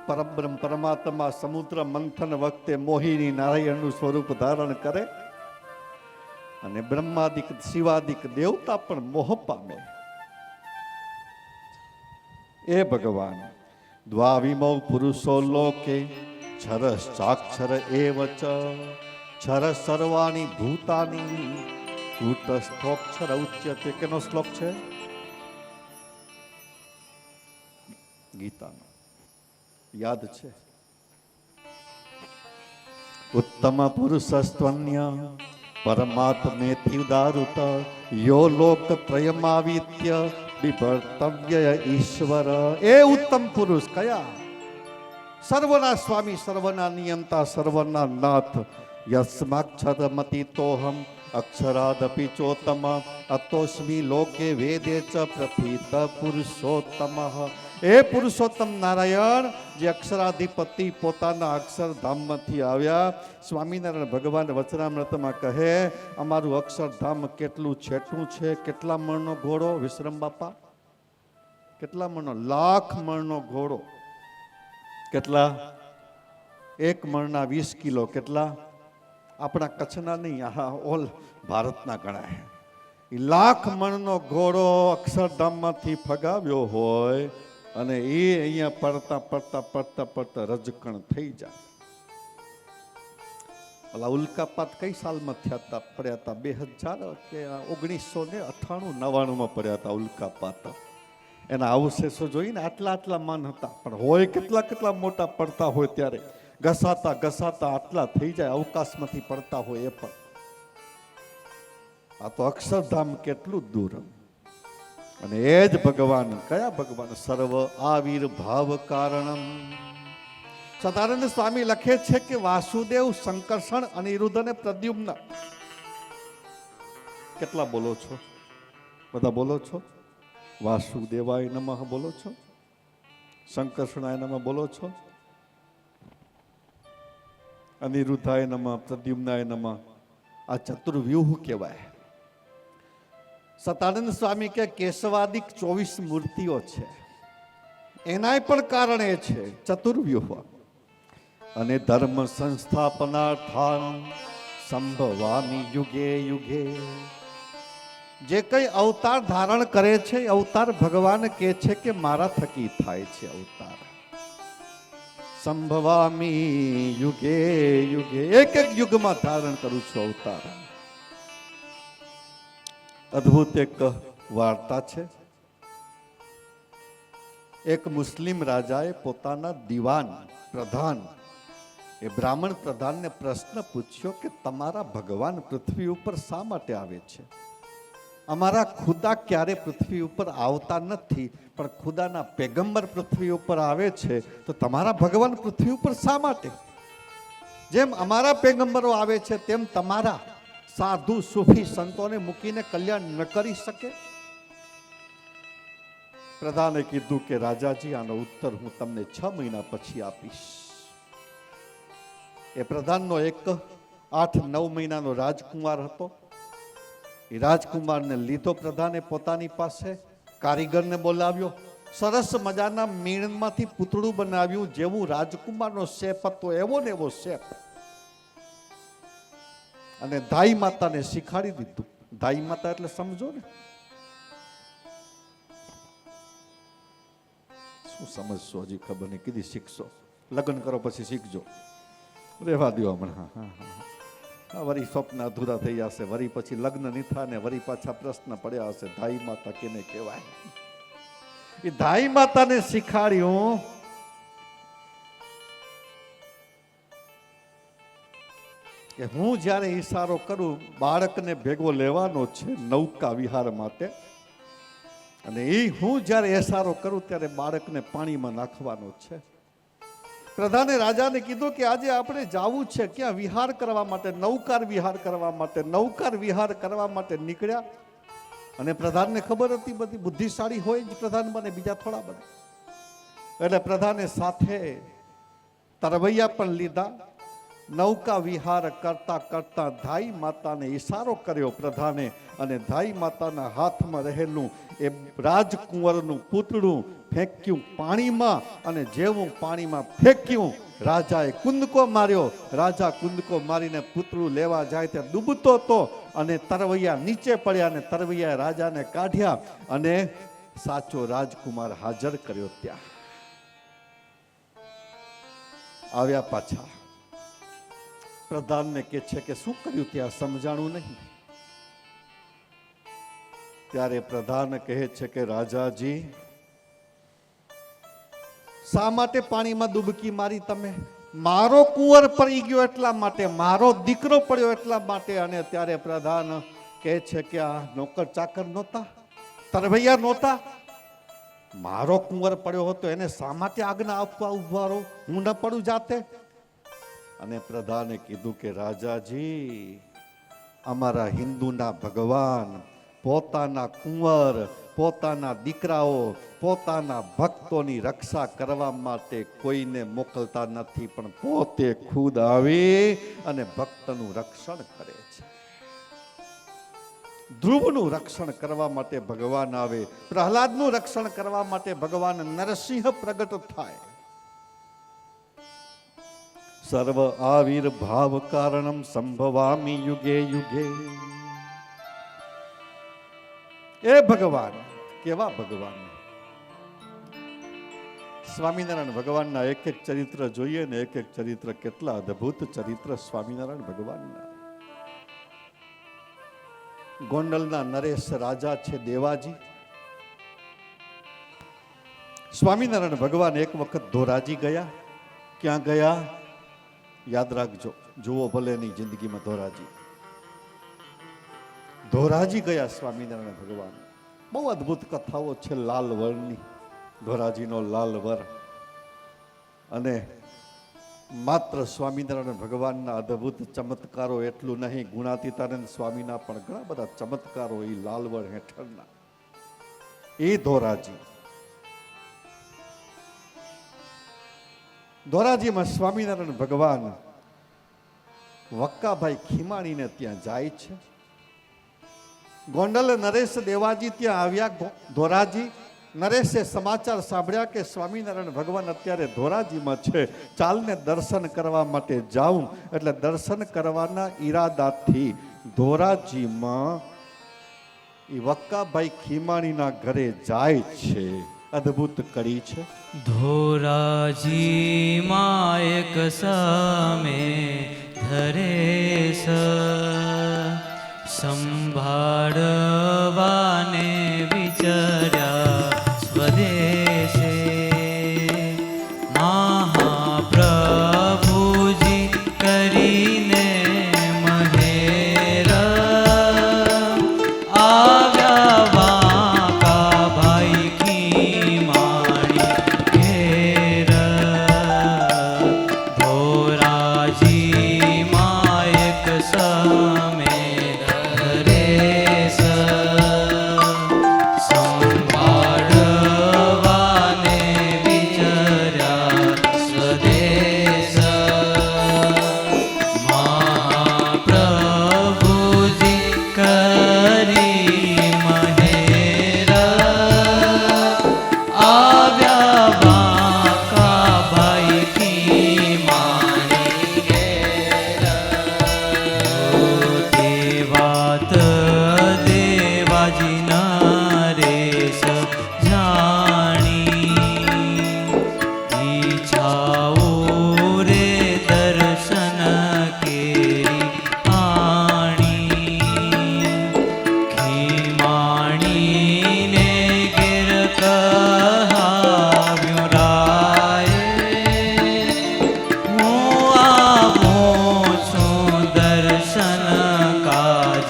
Speaker 3: પરબ્રહ્મ પરમાત્મા સમુદ્ર મંથન વખતે મોહિની નારાયણનું સ્વરૂપ ધારણ કરે અને બ્રહ્માદિક શિવાદિક દેવતા પણ મોહ પામે. એ ભગવાન. દ્વાવિમૌ પુરુષો લોકે છરશ્ચાક્ષર એવ ચ છર સર્વાણી ભૂતાની કૂટસ્થોક્ષર ઉચ્યતે. કેનો શ્લોક છે? ગીતાનો. યાદ છે? ઉત્તમ પુરુષસ્ત્વન્ય પરમાત્મેથી ઉદારુત યો લોક ત્રયમાવિત્ય વિભર્તવ્ય ઈશ્વર. એ ઉત્તમ પુરુષ કયા? સર્વના સ્વામી, સર્વના નિયંતા, સર્વના નાથ યસ્માક્ષરમતિતોહમ અક્ષરાદપી ચોતમ અતોસ્મિ લોકે વેદે ચ પ્રથિત પુરુષોત્તમ. એ પુરુષોત્તમ નારાયણ જે અક્ષરાધિપતિ પોતાના અક્ષરધામમાંથી આવ્યા, સ્વામિનારાયણ ભગવાન વચનામૃતમાં કહે અમારું અક્ષરધામ કેટલું છેટું છે. કેટલા મણનો ઘોડો વિશ્રમ બાપા? કેટલા મણનો? 1,00,000 મણનો ઘોડો. કેટલા? 1 મણના 20 કિલો. કેટલા? આપણા કચ્છના નહીં, ઓલ ભારતના ગણાય. 1,00,000 મણનો ઘોડો અક્ષરધામમાંથી ફગાવ્યો હોય અને એ અહીંયા પડતા પડતા પડતા પડતા રજકણ થઈ જાય. ઓલા ઉલ્કાપાત કઈ સાલમાં થયા હતા? પડ્યા હતા 2000 કે 1998-99 પડ્યા હતા ઉલ્કાપાત. એના અવશેષો જોઈને આટલા આટલા માન હતા, પણ હોય કેટલા કેટલા મોટા પડતા હોય ત્યારે ઘસાતા ઘસાતા આટલા થઈ જાય. અવકાશમાંથી પડતા હોય એ પણ. આ તો અક્ષરધામ કેટલું દૂર. અને એ જ ભગવાન, કયા ભગવાન? સર્વ આવિર્ભાવ કારણમ. સદાનંદ સ્વામી લખે છે કે વાસુદેવ, સંકર્ષણ, અનિરુદ્ધ અને પ્રદ્યુમ્ન. કેટલા બોલો છો? બધા બોલો છો? વાસુદેવાય નમઃ બોલો છો? સંકર્ષણાય નમઃ બોલો છો? અનિરુદ્ધાય નમઃ, પ્રદ્યુમ્નાય નમઃ. આ ચતુર્વ્યુહ કહેવાય. સતાનંદ સ્વામી કે કેશવાદિક 24 મૂર્તિઓ છે, એનાય પણ કારણ એ છે ચતુર્વ્યુહ. અને ધર્મ સંસ્થાપનાર્થાન સંભવામી યુગે યુગે. જે કઈ અવતાર ધારણ કરે છે અવતાર ભગવાન કહે છે કે મારા થકી થાય છે અવતાર. સંભવામી યુગે યુગે, એક એક યુગમાં ધારણ કરું છું અવતાર. અદ્ભુત એક વાર્તા છે. એક મુસ્લિમ રાજાએ પોતાના દિવાન પ્રધાન, એ બ્રાહ્મણ પ્રધાનને પ્રશ્ન પૂછ્યો કે તમારા ભગવાન પૃથ્વી ઉપર શા માટે આવે છે? અમારા ખુદા ક્યારે પૃથ્વી ઉપર આવતા નથી, પણ ખુદાના પેગંબર પૃથ્વી ઉપર આવે છે, તો તમારા ભગવાન પૃથ્વી ઉપર શા માટે? જેમ અમારા પેગંબરો આવે છે તેમ તમારા સાધુ સુફી સંતોને મૂકીને કલ્યાણ ન કરી શકે? પ્રધાને કીધું કે રાજાજી, આનો ઉત્તર હું તમને 6 મહિના પછી આપીશ. એ પ્રધાનનો એક 8-9 મહિનાનો રાજકુમાર હતો. એ રાજકુમારને લીધો પ્રધાને પોતાની પાસે, કારીગરને બોલાવ્યો, સરસ મજાના મીણમાંથી પૂતળું બનાવ્યું. જેવું રાજકુમારનો શેપ હતો એવો ને એવો શેપ. અને ધાઈ માતાને શીખાડી દીધું. ધાઈ માતા એટલે સમજો ને, શું સમજશો હજી ખબર નહીં, કીધી શીખશો. લગ્ન કરો પછી શીખજો, રેવા દો હમણાં. વરી સ્વપ્ન અધૂરા થઈ જશે, વરી પછી લગ્ન નહીં થાય ને વરી પાછા પ્રશ્ન પડ્યા હશે. ધાઈ માતા કેને કહેવાય? એ ધાઈ માતાને શીખાડ્યું કે હું જ્યારે ઈશારો કરું બાળકને ભેગો લેવાનો છે નૌકા વિહાર માટે, અને એ હું જ્યારે ઈશારો કરું ત્યારે બાળકને પાણીમાં નાખવાનો છે. પ્રધાને રાજાને કીધું કે આજે આપણે જવું છે ક્યાં? વિહાર કરવા માટે, નૌકાર વિહાર કરવા માટે. નૌકાર વિહાર કરવા માટે નીકળ્યા. અને પ્રધાનને ખબર હતી, બધી બુદ્ધિશાળી હોય જ પ્રધાન બને, બીજા થોડા બને. એટલે પ્રધાને સાથે તરવૈયા પણ લીધા. નૌકા વિહાર કરતા કરતા ધાઈ માતાને ઈશારો કર્યો પ્રધાને, અને ધાઈ માતાના હાથમાં રહેલું એ રાજકુંવરનું પૂતળું ફેંક્યું પાણીમાં. અને જેવું પાણીમાં ફેંક્યું, રાજાએ કુંદકો માર્યો. રાજા કુંદકો મારીને પૂતળું લેવા જાય ત્યાં ડૂબતો હતો, અને તરવૈયા નીચે પડ્યા, અને તરવૈયાએ રાજાને કાઢ્યા અને સાચો રાજકુમાર હાજર કર્યો. ત્યાં આવ્યા પાછા. પ્રધાનને કહે છે કે શું કર્યું ત્યાં, સમજાણું નહીં. ત્યારે પ્રધાન કહે છે કે રાજાજી, શા માટે પાણીમાં ડૂબકી મારી તમે? મારો કુંવર પડી ગયો એટલા માટે, મારો દીકરો પડ્યો એટલા માટે. અને ત્યારે પ્રધાન કહે છે કે આ નોકર ચાકર નહોતા, તરવૈયા નહોતા, મારો કુંવર પડ્યો હતો એને શા માટે આજ્ઞા આપવા ઉભા રહો? હું ન પડું જાતે? અને પ્રધાને કીધું કે રાજાજી, અમારા હિન્દુના ભગવાન પોતાના કુંવર, પોતાના દીકરાઓ, પોતાના ભક્તોની રક્ષા કરવા માટે કોઈને મોકલતા નથી, પણ પોતે ખુદ આવી અને ભક્તનું રક્ષણ કરે છે. ધ્રુવનું રક્ષણ કરવા માટે ભગવાન આવે, પ્રહલાદનું રક્ષણ કરવા માટે ભગવાન નરસિંહ પ્રગટ થાય. સર્વ આવિર્ભાવ કારણમ સંભવામિ યુગે યુગે. એ ભગવાન, કેવા ભગવાન! સ્વામિનારાયણ ભગવાનના એક એક ચરિત્ર જોઈએ ને, એક એક ચરિત્ર કેટલા અદ્ભુત ચરિત્ર સ્વામિનારાયણ ભગવાનના. ગોંડલના નરેશ રાજા છે દેવાજી. સ્વામિનારાયણ ભગવાન એક વખત ધોરાજી ગયા. ક્યાં ગયા? યાદ રાખજો, જુઓ ભલે ની જિંદગીમાં ધોરાજી. ધોરાજી ગયા સ્વામિનારાયણ ભગવાન. બહુ અદ્ભુત કથાઓ છે લાલ વરની. ધોરાજીનો લાલ વર. અને માત્ર સ્વામિનારાયણ ભગવાનના અદ્ભુત ચમત્કારો એટલું નહીં, ગુણાતીતાનંદ સ્વામીના પણ ઘણા બધા ચમત્કારો એ લાલવર હેઠળના. એ ધોરાજી, ધોરાજીમાં સ્વામિનારાયણ ભગવાન વક્કાભાઈ ખીમાણીને ત્યાં જાય છે. ગોંડલ નરેશ દેવાજી ત્યાં આવ્યા. ધોરાજી નરેશે સમાચાર સાંભળ્યા કે સ્વામિનારાયણ ભગવાન અત્યારે ધોરાજીમાં છે, ચાલને દર્શન કરવા માટે જાઉં. એટલે દર્શન કરવાના ઈરાદાથી ધોરાજીમાં એ વક્કાભાઈ ખીમાણીના ઘરે જાય છે. અદ્ભુત કરી છે.
Speaker 1: ધોરાજીમાં એક સામે ધરેશ, સંભાળવાને વિચાર્યા સ્વદેશે. મહાપ્રભુજી કરીને મહેર આવ્યા વાંકાભાઈ ખીમાણી ઘેર. ધોરાજીમાં એક સામે ધરેશ, સંભાળવાને વિચાર્યા સ્વદેશ. મહાપ્રભુજી કરી મહેર આવ્યા વાંકાભાઈ ખીમાણી ઘેર. તે વાત દેવાજી નરેશ જાણી, ઈચ્છાઓ રે દર્શન કેરી આણી. ખીમાણીને ઘેર કહાવ્યું રાયે, હું આવું છું દર્શન કાજ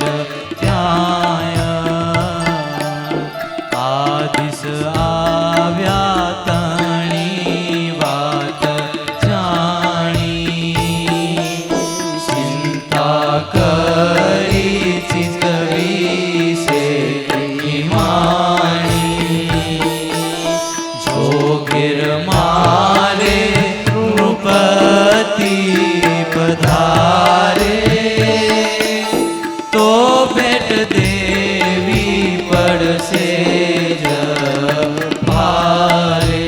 Speaker 1: ત્યાં. આદિશ આવ્યા તણી વાત જાણી, ચિંતા કરી ચિતવી છે ખીમાણી. જો ઘેર મારે નૃપતિ પધારે, તો ભેટ દેવી પડશે જ ભારે.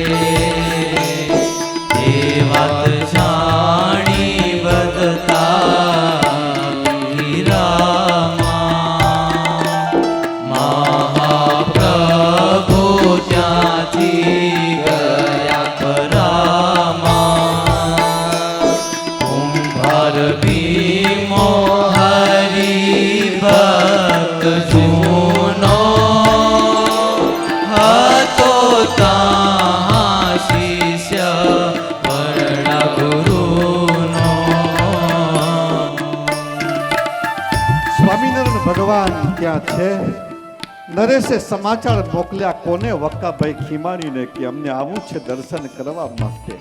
Speaker 1: એ વાત જાણી બધા હીરામાં, મહાપ્રભુ ત્યાંથી ગયા પરામાં. કુંભાર ભીમો હરિભક્ત જૂનો હતો, ત્યાં શિષ્ય પરણા ગુરુનો.
Speaker 3: સ્વામિનારાયણ ભગવાન ત્યાં છે. નરેશે સમાચાર મોકલ્યા. કોને? વક્કાભાઈ ખીમાણીને, કે અમને આવું છે દર્શન કરવા માટે.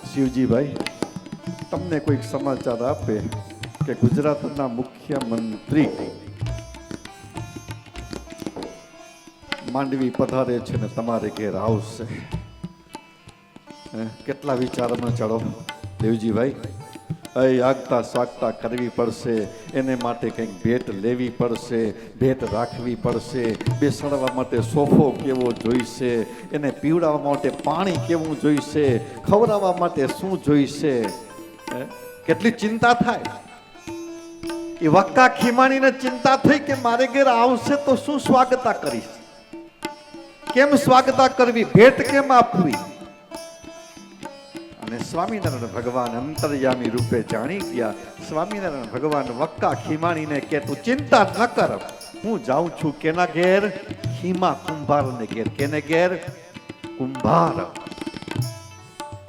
Speaker 3: શિવજીભાઈ, તમને કોઈક સમાચાર આપે કે ગુજરાતના મુખ્યમંત્રી માંડવી પધારે છે ને તમારે ઘેર આવશે, કેટલા વિચારમાં ચડો દેવજીભાઈ? આગતા સ્વાગતા કરવી પડશે, એને માટે કંઈક ભેટ લેવી પડશે, ભેટ રાખવી પડશે, બેસાડવા માટે સોફો કેવો જોઈશે, એને પીવડાવવા માટે પાણી કેવું જોઈશે, ખવડાવવા માટે શું જોઈશે, કેટલી ચિંતા થાય. એ વક્કા ખીમાણીને ચિંતા થઈ કે મારે ઘેર આવશે તો શું સ્વાગતા કરીશ, કેમ સ્વાગતા કરવી, ભેટ કેમ આપવી. અને સ્વામિનારાયણ ભગવાન અંતર્યામી રૂપે જાણી ગયા. સ્વામિનારાયણ ભગવાન વક્કા ખીમાણીને કે તું ચિંતા ન કર, હું જાઉં છું કેના ઘેર? ખીમા કુંભારને ઘેર. કેને ઘેર?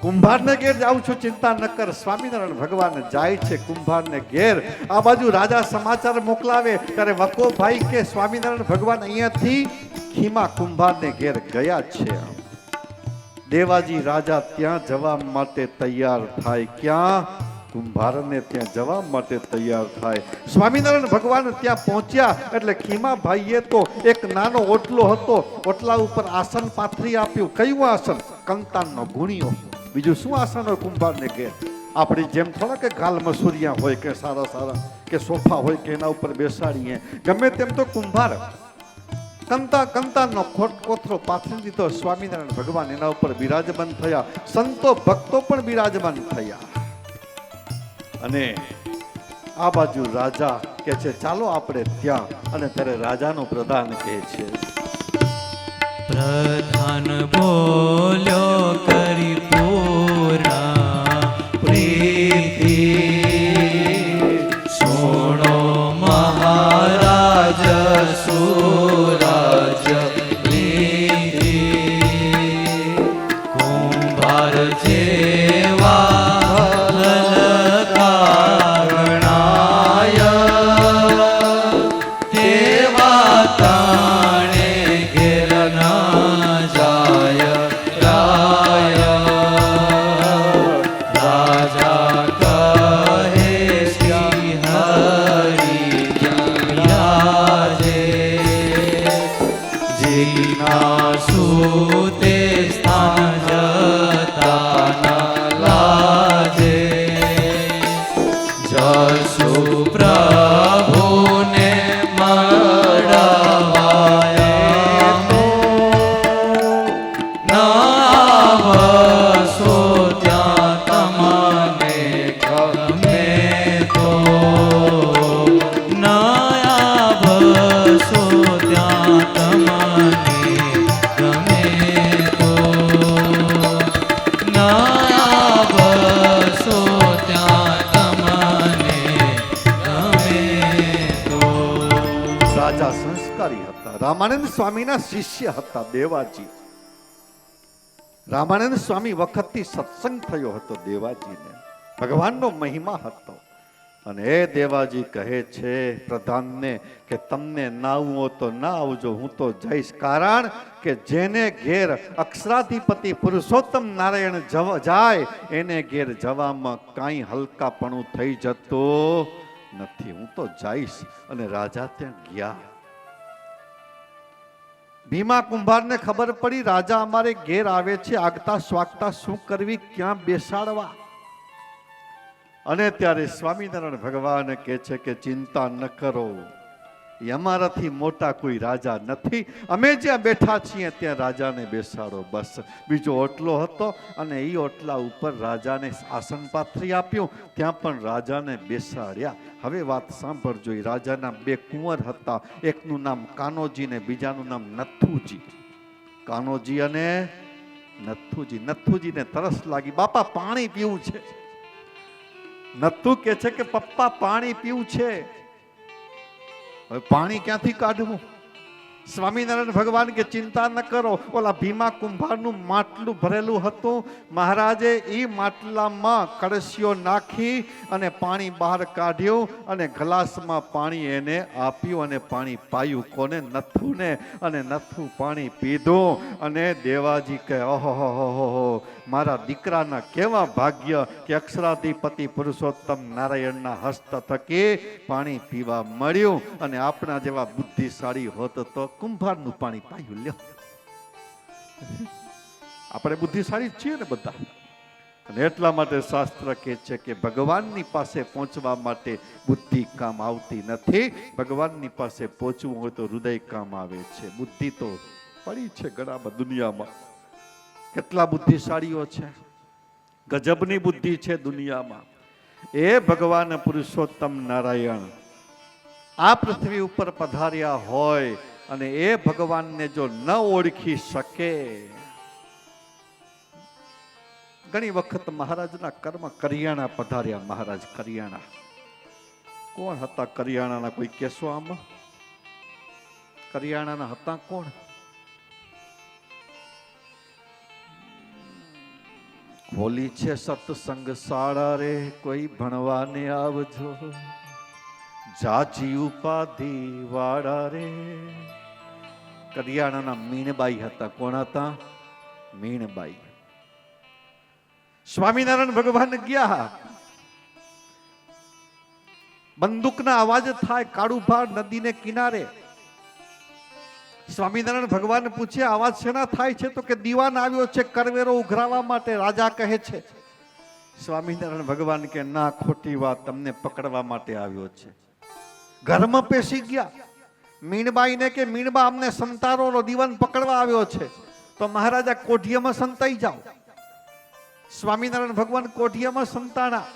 Speaker 3: કુંભારને ઘેર જાઉં છું, ચિંતા ન કર. સ્વામિનારાયણ ભગવાન જાય છે કુંભારને ઘેર. આ બાજુ રાજા સમાચાર મોકલાવે ત્યારે વકો ભાઈ કે સ્વામિનારાયણ ભગવાન અહીંયાથી ખીમા કુંભારને ઘેર ગયા છે. દેવાજી રાજા ત્યાં જવા માટે તૈયાર થાય. ક્યાં? કુંભારને ત્યાં જવા માટે તૈયાર થાય. સ્વામિનારાયણ ભગવાન ત્યાં પહોંચ્યા એટલે ખીમા ભાઈએ તો એક નાનો ઓટલો હતો, ઓટલા ઉપર આસન પાથરી આપ્યું. કયું આસન? કંતાનનો ગુણિયો. બીજું શું આસન હોય કુંભારને ઘેર? આપણી જેમ થોડા કે ગાલ મસૂરિયા હોય કે સારા સારા કે સોફા હોય કે એના ઉપર બેસાડીએ, ગમે તેમ તો કુંભાર કંતાનનો કોથળો પાથરી દીધો. સ્વામિનારાયણ ભગવાન એના ઉપર બિરાજમાન થયા. સંતો ભક્તો પણ બિરાજમાન થયા. અને આ બાજુ રાજા કે છે ચાલો આપણે ત્યાં. અને ત્યારે રાજાનું પ્રધાન કહે છે,
Speaker 1: પ્રધાન બોલ્યો કરી પૂર્ણ પ્રીતિ, સુણો મહારાજ સુરાજ પ્રીતિ, કુંભાર જેવા લલકારણાય, તેવા તાણે ઘેર ના જાય રાય. રાજા કહે શ્રી હરિ બિરાજે, જેના સુતે સ્થાન જતા ના લાજે. જસુ પ્રભુને મળવાયા તો નાવસો ત્યાં તમને ગમે તો, નાવસો ત્યાં તમને ગમે તો, નાવસો ત્યાં તમને ગમે તો.
Speaker 3: રાજા સંસ્કારી હતા. રામાનંદ સ્વામીના શિષ્ય હતા દેવાજી. રામાનંદ સ્વામી વખતથી સત્સંગ થયો હતો દેવાજીને. ભગવાનનો મહિમા હતો. અને એ દેવાજી કહે છે પ્રધાનને કે તમને ના આવવું હોય તો ના આવજો, હું તો જઈશ. કારણ કે જેને ઘેર અક્ષરાધિપતિ પુરુષોત્તમ નારાયણ જાય એને ઘેર જવામાં કાંઈ હલકાપણું થઈ જતું નથી. હું તો જઈશ. અને રાજા ત્યાં ગયા. ભીમા કુંભારને ખબર પડી રાજા અમારે ઘેર આવે છે, આગતા સ્વાગતા શું કરવી, ક્યાં બેસાડવા. અને ત્યારે સ્વામિનારાયણ ભગવાન કહે છે કે ચિંતા ન કરો, એ અમારાથી મોટા કોઈ રાજા નથી. અમે જ્યાં બેઠા છીએ ત્યાં રાજાને બેસાડો બસ. બીજો ઓટલો હતો અને એ ઓટલા ઉપર રાજાને આસન પાથરી આપ્યું, ત્યાં પણ રાજાને બેસાડ્યા. હવે વાત સાંભળજો. એ રાજાના બે કુંવર હતા, એકનું નામ કાનોજી ને બીજાનું નામ નથુજી. કાનોજી અને નથુજી. નથુજીને તરસ લાગી, બાપા પાણી પીવું છે. નથુ કે છે કે પપ્પા પાણી પીવું છે. હવે પાણી ક્યાંથી કાઢવું? સ્વામિનારાયણ ભગવાન કે ચિંતા ન કરો. ઓલા ભીમા કુંભારનું માટલું ભરેલું હતું, મહારાજે એ માટલામાં કળશીઓ નાખી અને પાણી બહાર કાઢ્યું અને ગ્લાસમાં પાણી એને આપ્યું અને પાણી પાયું. કોને? નથુને. અને નથુ પાણી પીધું. અને દેવાજી કહે ઓહો મારા દીકરાના કેવા ભાગ્ય કે અક્ષરાધિપતિ પુરુષોત્તમ નારાયણના હસ્ત થકી પાણી પીવા મળ્યું, અને આપણા જેવા બુદ્ધિશાળી હોત તો કુંભારનું પાણી પાયું. લ્યો, આપણે બુદ્ધિશાળી છીએ ને બધા. અને એટલા માટે શાસ્ત્ર કહે છે કે ભગવાનની પાસે પહોંચવા માટે બુદ્ધિ કામ આવતી નથી. ભગવાનની પાસે પહોંચવું હોય તો હૃદય કામ આવે છે. બુદ્ધિ તો પડી છે ઘણા દુનિયામાં. કેટલા બુદ્ધિશાળીઓ છે, ગજબની બુદ્ધિ છે દુનિયામાં. એ ભગવાન પુરુષોત્તમ નારાયણ આ પૃથ્વી ઉપર પધાર્યા હોય અને એ ભગવાનને જો ન ઓળખી શકે. ઘણી વખત મહારાજના કર્મ કરિયાણા પધાર્યા. મહારાજ કરિયાણા કોણ હતા? કરિયાણાના કોઈ કેસો આમાં? કરિયાણાના હતા કોણ? ખોલી છે સત્સંગ શાળા રે, કોઈ ભણવાને આવજો, જાજી ઉપાધિ વાળા રે. કરિયાણાના મીણબાઈ હતા. કોણ હતા? મીણબાઈ. સ્વામિનારાયણ ભગવાન ગયા, બંદૂકના અવાજ થાય કાળુભા નદીને કિનારે. સ્વામિનારાયણ ભગવાન પૂછે અવાજ શેના થાય છે? તો કે દીવાન આવ્યો છે કરવેરો ઉઘરાવવા માટે. રાજા કહે છે. સ્વામિનારાયણ ભગવાન કે ના, ખોટી વાત, તમને પકડવા માટે આવ્યો છે. ઘરમાં પેસી ગયા. મીણબાઈને કે મીણબા અમને સંતારો, દીવાન પકડવા આવ્યો છે. તો મહારાજા કોઠીયામાં સંતાઈ જાઓ. સ્વામિનારાયણ ભગવાન કોઠીયામાં સંતાણા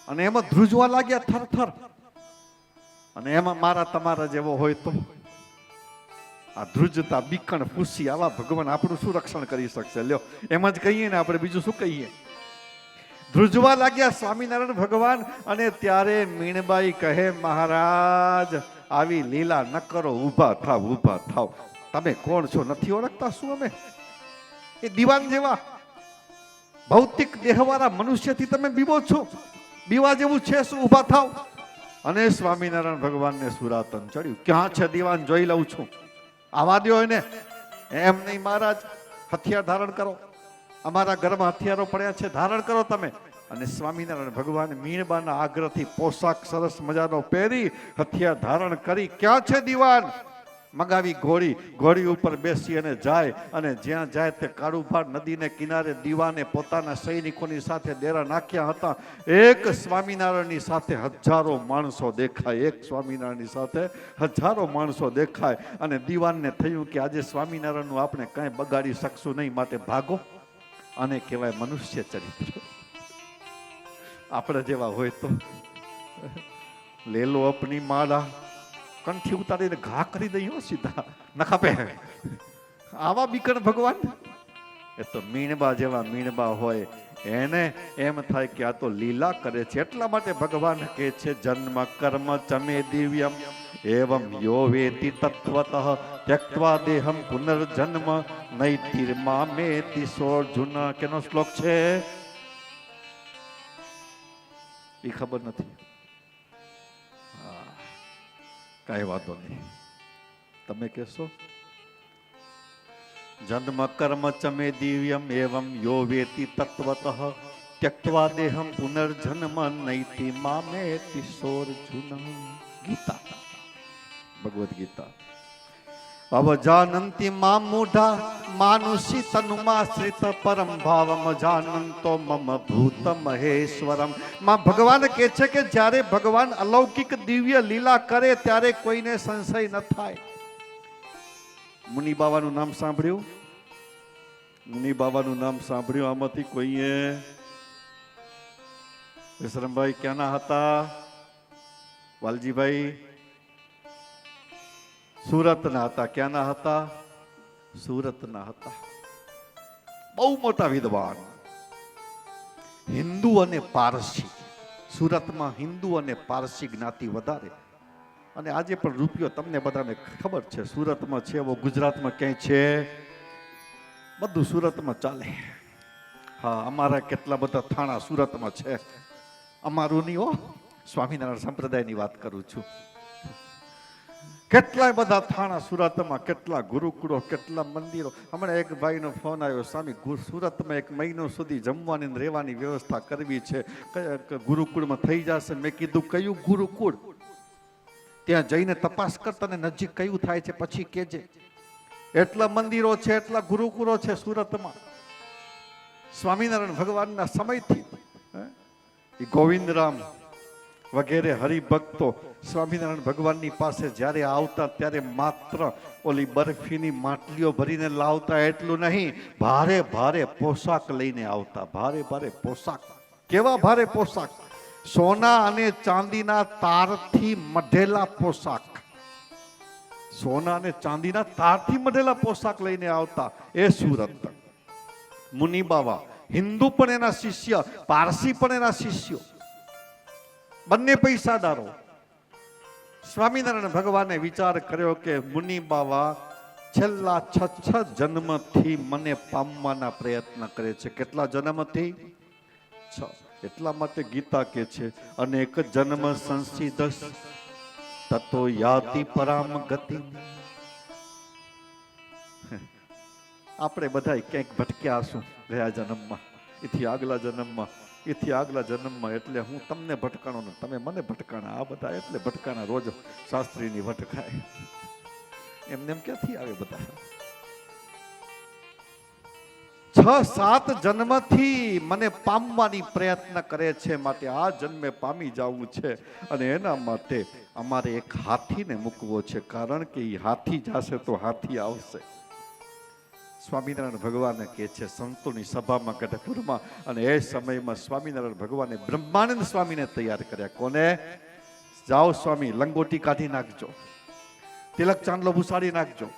Speaker 3: અને એમાં ધ્રુજવા લાગ્યા થરથર. અને એમાં મારા તમારા જેવો હોય તો આ ધ્રુજતા બીકણ ફૂસી આવા ભગવાન આપણું શું રક્ષણ કરી શકશે? લ્યો, એમ જ કહીએ ને આપણે, બીજું શું કહીએ? ધ્રુજવા લાગ્યા સ્વામિનારાયણ ભગવાન. અને ત્યારે મીણબાઈ કહે મહારાજ આવી લીલા ન કરો, ઊભા થાવ, ઊભા થાવ. તમે કોણ છો? નથી ઓળખતા શું અમે? એ દીવાન જેવા ભૌતિક દેહવાળા મનુષ્યથી તમે બીવો છો? બીવા જેવું છે શું? ઊભા થાવ. અને સ્વામિનારાયણ ભગવાનને સુરાતન ચડ્યું. ક્યાં છે દીવાન? જોઈ લઉં છું. આવા દો એને. એમ નહીં મહારાજ, હથિયાર ધારણ કરો. અમારા ઘરમાં હથિયારો પડ્યા છે, ધારણ કરો તમે. અને સ્વામિનારાયણ ભગવાન મીણબાના આગ્રહથી પોશાક સરસ મજાનો પહેરી હથિયાર ધારણ કરી, ક્યાં છે દીવાન? મગાવી ઘોડી. ઘોડી ઉપર બેસી અને જાય. અને જ્યાં જાય તે કાળુભાર નદીને કિનારે દીવાને પોતાના સૈનિકોની સાથે ડેરા નાખ્યા હતા. એક સ્વામિનારાયણની સાથે હજારો માણસો દેખાય. એક સ્વામિનારાયણની સાથે હજારો માણસો દેખાય. અને દીવાનને થયું કે આજે સ્વામિનારાયણનું આપણે કાંઈ બગાડી શકશું નહીં, માટે ભાગો. અને કહેવાય મનુષ્ય ચરિત્ર. આપણે જેવા હોય તો લેલો અપની માળા, કંઠી ઉતારીને ઘા કરી દઈએ સીધા, ન ખપે. આવા બીકણ ભગવાન. એ તો મીણબા જેવા મીણબા હોય એને એમ થાય કે આ તો લીલા કરે છે. એટલા માટે ભગવાન કહે છે જન્મ કર્મ ચમે દિવ્યમ એવમ યો વેતિ તત્વતઃ ત્યક્ત્વા દેહમ પુનર્જન્મ નૈતિર્મામેતિ સોર્જુન. કેનો શ્લોક છે એ ખબર નથી. કઈ વાતો નહીં, તમે કહેશો. જન્મ કર્મ ચમે દિવ્યમ એવમ યો વેતિ તત્વતઃ ત્યક્ત્વા દેહમ પુનર્જન્મ નૈતિ મામેતિ સોર્જુન. ગીતા, ભગવદ ગીતા. અવજાનંતિ મામ મૂઢા માનુષી તનુમાશ્રિત પરમ ભાવમ જાનંતો મમ ભૂત મહેશ્વરમ. માં ભગવાન કહે છે કે જ્યારે ભગવાન અલૌકિક દિવ્ય લીલા કરે ત્યારે કોઈને સંશય ન થાય. મુનિ બાવાનું નામ સાંભળ્યું? મુનિ બાવાનું નામ સાંભળ્યું? આમાંથી કોઈએ? વિશ્રમભાઈ ક્યાંના હતા? વાલજીભાઈ સુરતના હતા. ક્યાંના હતા? સુરતના હતા. બહુ મોટા વિદ્વાન, હિન્દુ અને પારસી. સુરતમાં હિન્દુ અને પારસી જ્ઞાતિ વધારે. અને આજે પણ રૂપિયો તમને બધાને ખબર છે સુરતમાં છે, એવો ગુજરાતમાં ક્યાંય છે? બધું સુરતમાં ચાલે. હા, અમારા કેટલા બધા થાણા સુરતમાં છે. અમારું નહીં હો, સ્વામિનારાયણ સંપ્રદાયની વાત કરું છું. કેટલાય બધા થાણા સુરતમાં, કેટલા ગુરુકુળો, કેટલા મંદિરો. હમણાં એક ભાઈનો ફોન આવ્યો, સ્વામી સુરતમાં 1 મહિનો સુધી જમવાની ને રહેવાની વ્યવસ્થા કરવી છે, ગુરુકુળમાં થઈ જશે. મેં કીધું કયું ગુરુકુળ? ત્યાં જઈને તપાસ કર, તને નજીક કયું થાય છે પછી કેજે. એટલા મંદિરો છે, એટલા ગુરુકુળો છે સુરતમાં. સ્વામિનારાયણ ભગવાનના સમયથી ગોવિંદરામ વગેરે હરિભક્તો સ્વામિનારાયણ ભગવાનની પાસે જ્યારે આવતા ત્યારે માત્ર ઓલી બરફીની માટલીઓ ભરીને લાવતા એટલું નહીં, ભારે ભારે પોશાક લઈને આવતા. ભારે ભારે પોશાક. કેવા ભારે પોશાક? સોના અને ચાંદીના તારથી મઢેલા પોશાક. સોના અને ચાંદીના તારથી મઢેલા પોશાક લઈને આવતા. એ સુરત મુનિ બાવા, હિન્દુ પણ એના શિષ્ય, પારસી પણ એના શિષ્યો, બંને પૈસાદારો. સ્વામિનારાયણ ભગવાને વિચાર કર્યો કે મુનિ બાવા છેલ્લા 6 જન્મથી મને પામવાના પ્રયત્ન કરે છે. કેટલા જન્મથી? 6. એટલા માટે ગીતા કે છે અનેક જન્મ સંસિદસ તતો યાતિ પરામ ગતિ. આપણે બધા ક્યાંક ભટક્યા હશું ગયા જન્મમાં, એથી આગલા જન્મમાં, એથી આગલા જન્મમાં. એટલે હું તમને ભટકાણો ને તમે મને ભટકાણા. આ બધા એટલે ભટકાણા. રોજ શાસ્ત્રીની ભટકાય એમને એમ ક્યાંથી આવે બધા? 6-7 જન્મથી મને પામવાની પ્રયત્ન કરે છે, માટે આ જન્મે પામી જવું છે. અને એના માટે અમારે એક હાથીને મૂકવો છે, કારણ કે એ હાથી જશે તો હાથી આવશે. સ્વામિનારાયણ ભગવાને કહે છે સંતોની સભામાં ગઢપુરમાં. અને એ સમયમાં સ્વામિનારાયણ ભગવાને બ્રહ્માનંદ સ્વામીને તૈયાર કર્યા. કોને? જાઓ સ્વામી, લંગોટી કાઢી નાખજો, તિલક ચાંદલો ભૂસાડી નાખજો,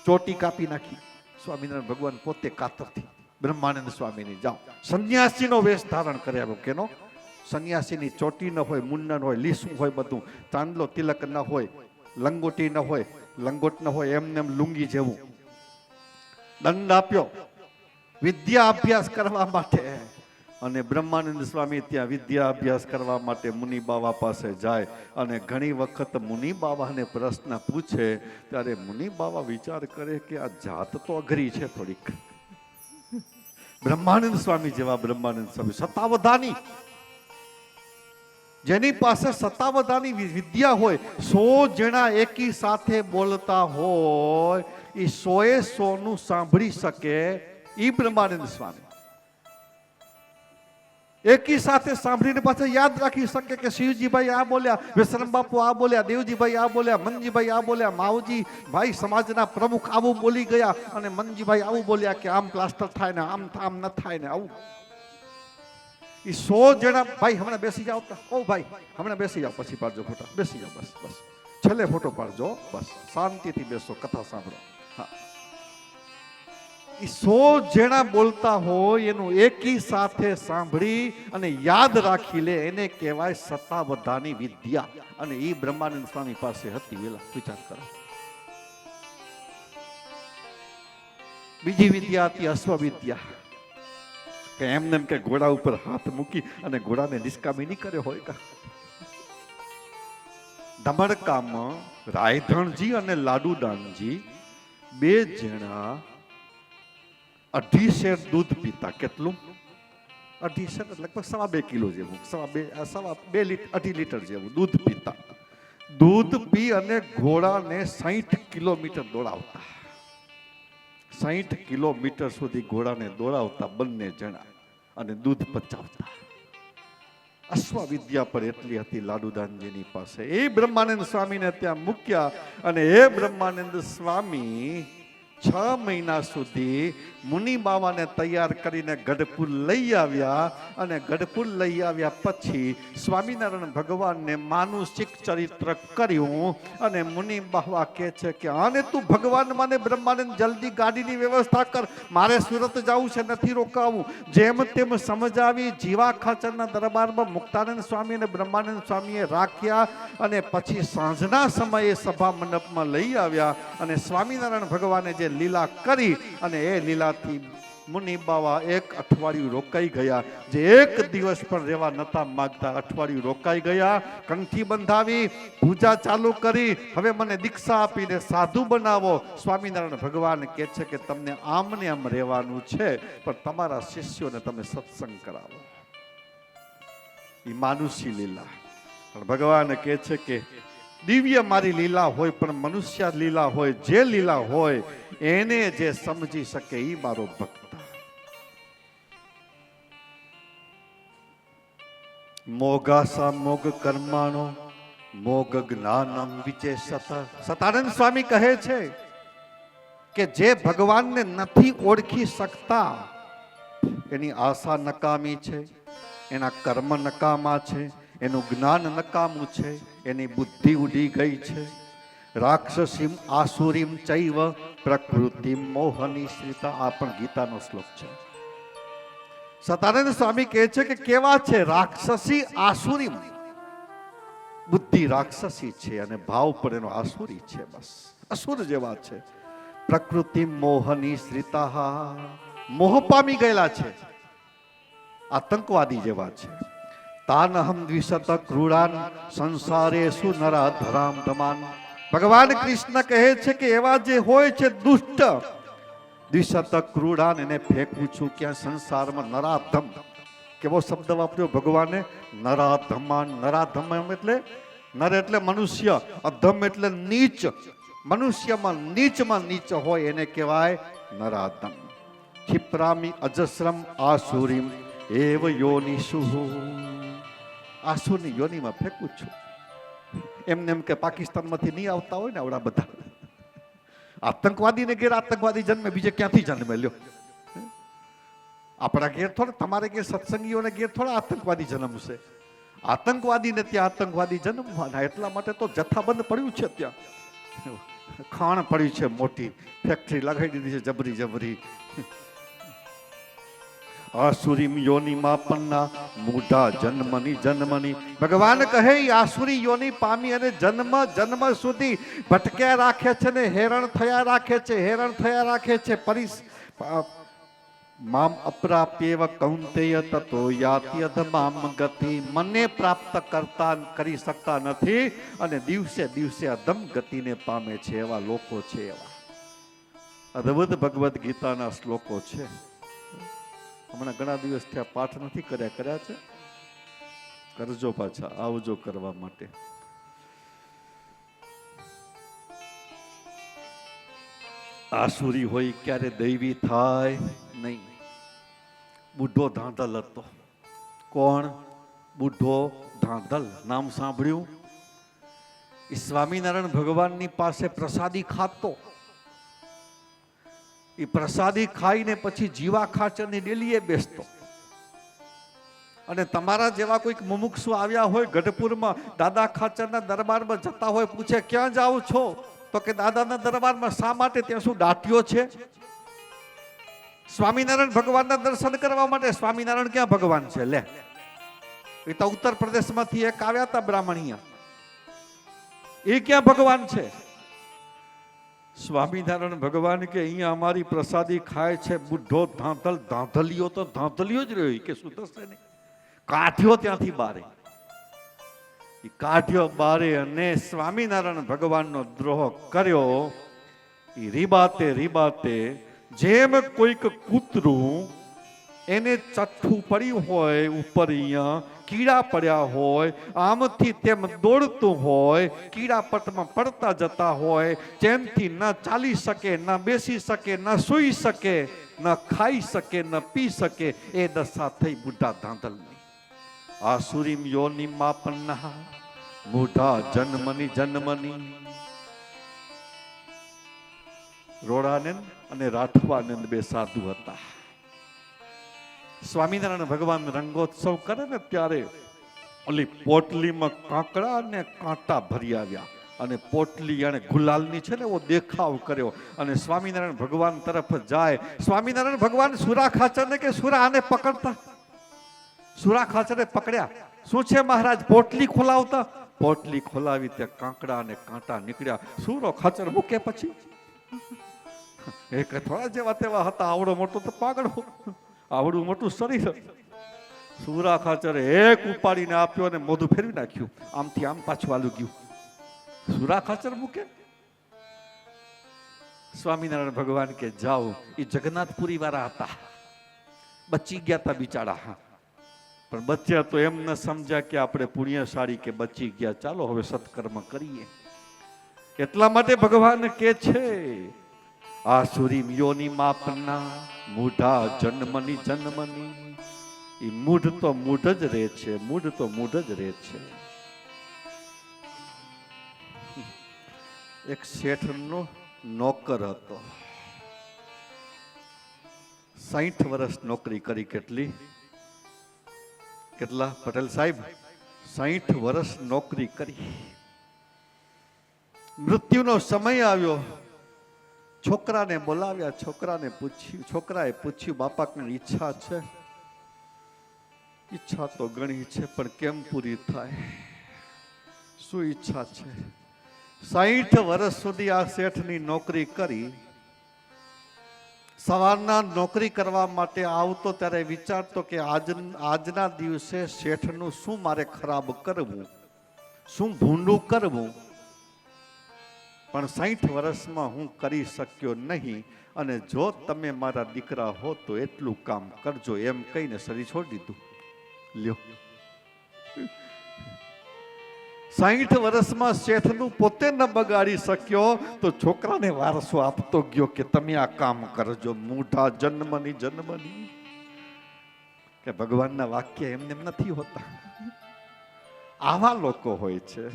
Speaker 3: ચોટી કાપી નાખી. સ્વામિનારાયણ ભગવાન પોતે કાતરથી બ્રહ્માનંદ સ્વામીની જાઓ. સંન્યાસીનો વેશ ધારણ કર્યા. કેનો? સંન્યાસીની ચોટી ન હોય, મુંડન હોય, લીસું હોય, બધું ચાંદલો તિલક ન હોય, લંગોટી ન હોય, લંગોટ ન હોય, એમને એમ લુંગી જેવું. દંડ આપ્યો વિદ્યા અભ્યાસ કરવા માટે. અને બ્રહ્માનંદ સ્વામી ત્યાં વિદ્યા અભ્યાસ કરવા માટે મુનિ બાવા પાસે જાય. અને ઘણી વખત મુનિ બાવાને પ્રશ્ન પૂછે ત્યારે મુનિ બાવા વિચાર કરે કે આ જાત તો અઘરી છે થોડીક. બ્રહ્માનંદ સ્વામી જેવા બ્રહ્માનંદ સ્વામી સતાવધાની, જેની પાસે સતાવધાની વિદ્યા હોય, 100 જણા એકી સાથે બોલતા હોય, એ 100 નું સાંભળી શકે, એ બ્રહ્માનંદ સ્વામી. એકી સાથે સાંભળીને પાછા યાદ રાખી શકે કે શિવજીભાઈ આ બોલ્યા, વિશ્રમ બાપુ આ બોલ્યા, દેવજીભાઈ આ બોલ્યા, મનજીભાઈ આ બોલ્યા, માવજી ભાઈ સમાજના પ્રમુખ આવું બોલી ગયા, અને મનજીભાઈ આવું બોલ્યા કે આમ પ્લાસ્ટર થાય ને આમ ન થાય ને આવું. એ 100 જણા ભાઈ હમણાં બેસી જાઓ. ઓ ભાઈ હમણાં બેસી જાઓ, પછી પાડજો ફોટા. બેસી જાઓ, બસ બસ છેલ્લે ફોટો પાડજો, બસ શાંતિથી બેસો, કથા સાંભળો. હા, એ 100 જણા બોલતા હોય એનું એકી સાથે સાંભળી અને યાદ રાખી લે, એને કહેવાય સતાવધાની વિદ્યા. અને એ બ્રહ્માનંદ સ્વામી પાસે હતી. વેલા વિચાર કરો. બીજી વિદ્યા હતી અશ્વવિદ્યા, કે એમને કે ઘોડા ઉપર હાથ મૂકી અને ઘોડાને નિષ્કામી નહીં કરે હોય કા. ધમડકામાં રાયધણજી અને લાડુદાનજી 2 જણા 2.5 શેર દૂધ પીતા. કેટલું? 2.5 શેર, લગભગ 2.5 કિલો જેવું, 2.5 લીટર જેવું દૂધ પીતા. દૂધ પી અને ઘોડાને 60 કિલોમીટર દોડાવતા. 60 કિલોમીટર સુધી ઘોડાને દોડાવતા બંને જણા, અને દૂધ પચાવતા. અશ્વવિદ્યા પર એટલી હતી લાડુદાનજીની પાસે. એ બ્રહ્માનંદ સ્વામીને ત્યાં મૂક્યા, અને એ બ્રહ્માનંદ સ્વામી 6 મહિના સુધી મુનિ બાવાને તૈયાર કરીને ગઢપુર લઈ આવ્યા. અને ગઢપુર લઈ આવ્યા પછી સ્વામિનારાયણ ભગવાનને માનુષિક ચરિત્ર કર્યું. અને મુનિ બાવા કહે છે કે આને તું ભગવાન માને બ્રહ્માનંદ, જલ્દી ગાડીની વ્યવસ્થા કર, મારે સુરત જવું છે, નથી રોકાવું. જેમ તેમ સમજાવી જીવા ખાચરના દરબારમાં મુક્તાનંદ સ્વામી અને બ્રહ્માનંદ સ્વામીએ રાખ્યા. અને પછી સાંજના સમયે સભા મંડપમાં લઈ આવ્યા. અને સ્વામિનારાયણ ભગવાને જે લીલા કરી, અને એ લીલાથી મુનિ બાવા એક અઠવાડિયું રોકાઈ ગયા. જે એક દિવસ પણ રહેવા નતા માંગતા, અઠવાડિયું રોકાઈ ગયા. કંઠી બંધાવી, પૂજા ચાલુ કરી. હવે મને દીક્ષા આપીને સાધુ બનાવો. સ્વામિનારાયણ ભગવાન કહે છે કે તમને આમને આમ રહેવાનું છે, પણ તમારા શિષ્યોને તમે સત્સંગ કરાવો. એ માનુષી લીલા. પણ ભગવાન કહે છે કે દિવ્ય મારી લીલા હોય, પણ મનુષ્ય લીલા હોય, જે લીલા હોય એને જે સમજી શકે એ મારો ભક્ત. મોગાસા મોગ કર્માણો મોગ જ્ઞાનમ વિચેષત. સતાનંદ સ્વામી કહે છે કે જે ભગવાનને નથી ઓળખી શકતા એની આશા નકામી છે, એના કર્મ નકામા છે, એનું જ્ઞાન નકામું છે, એની બુદ્ધિ ઉડી ગઈ છે. રાક્ષસીમ આસુરીમ ચૈવ પ્રકૃતિ મોહની શ્રિતા. આ પણ ગીતાનો શ્લોક છે. સતાનંદ સ્વામી કહે છે કે કેવા છે? રાક્ષસી આસુરી. બુદ્ધિ રાક્ષસી છે અને ભાવ પણ એનો આસુરી છે. બસ અસુર જેવા છે. પ્રકૃતિ મોહની શ્રિતા. મોહ પામી ગયેલા છે, આતંકવાદી જેવા છે. તાનહમ દ્વિશત ક્રૂડાન સંસારેષુ નરા ધરામ ધમાન. ભગવાન કૃષ્ણ કહે છે કે એવા જે હોય છે દુષ્ટ, દ્વિશત ક્રૂડાન, એને ફેંકું છું ક્યાં? સંસારમાં. નરાધમ, કેવો શબ્દ વાપર્યો ભગવાને? નરાધમાન. નરાધમ એટલે નર એટલે મનુષ્ય, અધમ એટલે નીચ. મનુષ્યમાં નીચમાં નીચ હોય એને કહેવાય નરાધમ. क्षिप्रामी अजस्रम आसुरीम एव योनिषु. આસુરની યોનિમાં ફેંકું છું. એમને એમ કે પાકિસ્તાનમાંથી નહીં આવતા હોય ને આવડા બધા આતંકવાદીને ઘેર આતંકવાદી જન્મે, બીજે ક્યાંથી જન્મે? લ્યો, આપણા ઘેર થોડા, તમારે ઘેર સત્સંગીઓને ઘેર થોડા આતંકવાદી જન્મશે. આતંકવાદીને ત્યાં આતંકવાદી જન્મવાના. એટલા માટે તો જથ્થાબંધ પડ્યું છે, ત્યાં ખાણ પડી છે, મોટી ફેક્ટરી લગાવી દીધી છે જબરી જબરી. આસુરીમ યોની માપન્ના મૂઢા જન્મની જન્મની. ભગવાન કહે આસુરી યોની પામી અને જન્મ જન્મ સુધી ભટક્યા રાખે છે ને હેરણ થયા રાખે છે, હેરણ થયા રાખે છે. મામ અપ્રાપ્યેવ કૌંતેય તતો યાતિ અધમામ ગતિ. મને પ્રાપ્ત કરતા કરી શકતા નથી અને દિવસે દિવસે અધમ ગતિને પામે છે. એવા લોકો છે. એવા અદ્ભુત ભગવદ્ ગીતાના શ્લોકો છે. હમણાં ઘણા દિવસ થયા પાઠ નથી કર્યા છે. કરજો પાછા, આવજો કરવા માટે. આસુરી હોય ક્યારે દૈવી થાય નહીં. બુઢો ધાંધલ હતો. કોણ? બુઢો ધાંધલ. નામ સાંભળ્યું? એ સ્વામિનારાયણ ભગવાનની પાસે પ્રસાદી ખાતો. એ પ્રસાદી ખાઈને પછી જીવા ખાચરની ડેલીએ બેસતો. અને તમારા જેવા કોઈક મુમુક્ષુ આવ્યા હોય ગઢપુરમાં, દાદા ખાચરના દરબારમાં જતા હોય, પૂછે ક્યાં જાઓ છો? તો કે દાદાના દરબારમાં. શા માટે? ત્યાં શું દાટીઓ છે? સ્વામિનારાયણ ભગવાનના દર્શન કરવા માટે. સ્વામિનારાયણ ક્યાં ભગવાન છે? લે, એ તો ઉત્તર પ્રદેશમાંથી એક આવ્યા હતા બ્રાહ્મણીયા, એ ક્યાં ભગવાન છે? સ્વામિનારાયણ ભગવાન કે અહીંયા અમારી પ્રસાદી ખાય છે બુઢો ધાંધલ. ધાંધલીઓ તો ધાંધલીઓ જ રહ્યો, કે શું થશે નહીં. કાઢ્યો ત્યાંથી બારે. એ કાઢ્યો બારે અને સ્વામિનારાયણ ભગવાનનો દ્રોહ કર્યો. એ રીબાતે રીબાતે જેમ કોઈક કૂતરું એને ચઠ્ઠું પડ્યું હોય, ઉપર અહીંયા કીડા પડ્યા હોય, આમથી તેમ દોડતું હોય, કીડા પટમાં પડતા જતા હોય, ચેનથી ન ચાલી શકે, ન બેસી શકે, ન સૂઈ શકે, ન ખાઈ શકે, ન પી શકે. એ દશા થઈ બુઢા ધાંધલની. આસુરીમ યોનિ માપન્ના મૂઢા જન્મની જન્મની. રોડાનંદ અને રાઠવાનંદ બે સાધુ હતા. સ્વામિનારાયણ ભગવાન રંગોત્સવ કરે ને ત્યારે ઓલી પોટલીમાં કાંકડા અને કાંટા ભરી આવ્યા અને પોટલી અને ગુલાલની છે ને એવો દેખાવ કર્યો અને સ્વામિનારાયણ ભગવાન તરફ જાય. સ્વામિનારાયણ ભગવાન સુરા ખાચરને કે સુરા આને પકડતા. સુરા ખાચરે પકડ્યા. શું છે મહારાજ? પોટલી ખોલાવતા. પોટલી ખોલાવી ત્યાં કાંકડા અને કાંટા નીકળ્યા. સુરો ખાચર મૂકે પછી એક થોડા જેવા તેવા હતા, આવડો મોટો તો પાગળ આવડું મોટું શરીર. સુરા ખાચરે એક ઉપાડીને આપ્યો અને મોઢું ફેરવી નાખ્યું, આમથી આમ પાછું આલું ગયું. સુરા ખાચર મૂકે. સ્વામિનારાયણ ભગવાન કે જાઓ, એ જગન્નાથપુરી વાળા હતા, બચી ગયા હતા બિચારા. પણ બચ્યા તો એમ ન સમજ્યા કે આપણે પુણ્યશાળી કે બચી ગયા, ચાલો હવે સત્કર્મ કરીએ. એટલા માટે ભગવાન કે છે, આસુરી યોની માપના મૂઢા જન્મની જન્મની. એ મૂઢ તો મૂઢ જ રહે છે, મૂઢ તો મૂઢ જ રહે છે. એક શેઠનો નોકર હતો, 60 વર્ષ નોકરી કરી. કેટલા પટેલ સાહેબ? 60 વર્ષ નોકરી કરી. મૃત્યુનો સમય આવ્યો, છોકરાને બોલાવ્યા, છોકરાએ પૂછ્યું, બાપા કઈ ઈચ્છા છે? ઈચ્છા તો ઘણી છે, પણ કેમ પૂરી થાય? શું ઈચ્છા છે? 60 વર્ષ સુધી આ શેઠની નોકરી કરી. સવારના નોકરી કરવા માટે આવતો ત્યારે વિચારતો કે આજના દિવસે શેઠનું શું મારે ખરાબ કરવું, શું ભૂંડું કરવું. પણ 60 વર્ષમાં હું કરી શક્યો નહીં, અને જો તમે મારા દીકરા હો તો એટલું કામ કરજો, એમ કહીને શરીર છોડી દીધું. લ્યો, 60 વર્ષમાં શેઠનું પોતે ન બગાડી શક્યો તો છોકરાને વારસો આપતો ગયો કે તમે આ કામ કરજો. મૂઢા જન્મની જન્મની. કે ભગવાનના વાક્ય એમને એમ નથી હોતા, આવા લોકો હોય છે.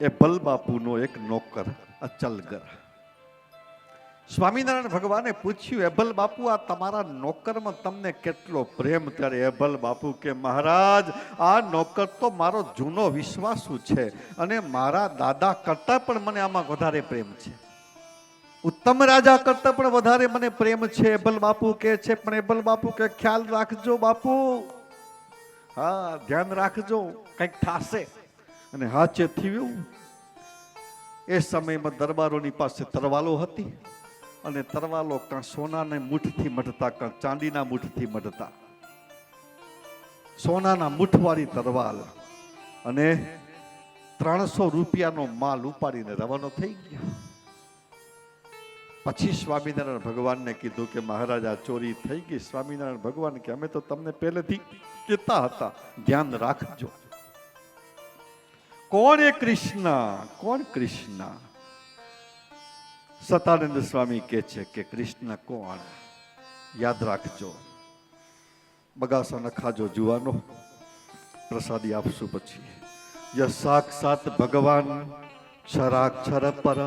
Speaker 3: એ બલબાપુનો એક નોકર અચલગર. સ્વામિનારાયણ ભગવાને પૂછ્યું, એબલ બાપુ આ તમારા નોકરમાં તમને કેટલો પ્રેમ? ત્યારે એબલ બાપુ કે મહારાજ, આ નોકર તો મારો જૂનો વિશ્વાસુ છે, અને મારા દાદા કરતા પણ મને આમાં વધારે પ્રેમ છે. ઉત્તમ રાજા કરતા પણ વધારે મને પ્રેમ છે. એબલ બાપુ કે છે, પણ એબલ બાપુ કે ખ્યાલ રાખજો બાપુ, હા ધ્યાન રાખજો, કંઈક થાશે. અને હાચે થયું. એ સમયમાં દરબારોની પાસે તરવાલો હતી, અને તરવાલો કાં સોનાના મુઠથી મઢતા, કાં ચાંદીના મુઠથી મઢતા. સોનાના મુઠવાળી તરવાલ, અને 300 રૂપિયાનો માલ ઉપાડીને રવાનો થઈ ગયા. પછી સ્વામિનારાયણ ભગવાનને કીધું કે મહારાજ આ ચોરી થઈ ગઈ. સ્વામિનારાયણ ભગવાન કે અમે તો તમને પહેલેથી કહેતા હતા, ધ્યાન રાખજો. કોણ એ કૃષ્ણ? કોણ કૃષ્ણ? સતાનંદ સ્વામી કહે છે કે કૃષ્ણ કોણ? યાદ રાખજો. બગાસા ન ખાજો જુવાનો, પ્રસાદી આપશું પછી. ય સાક્ષાત ભગવાન ક્ષરાક્ષર પર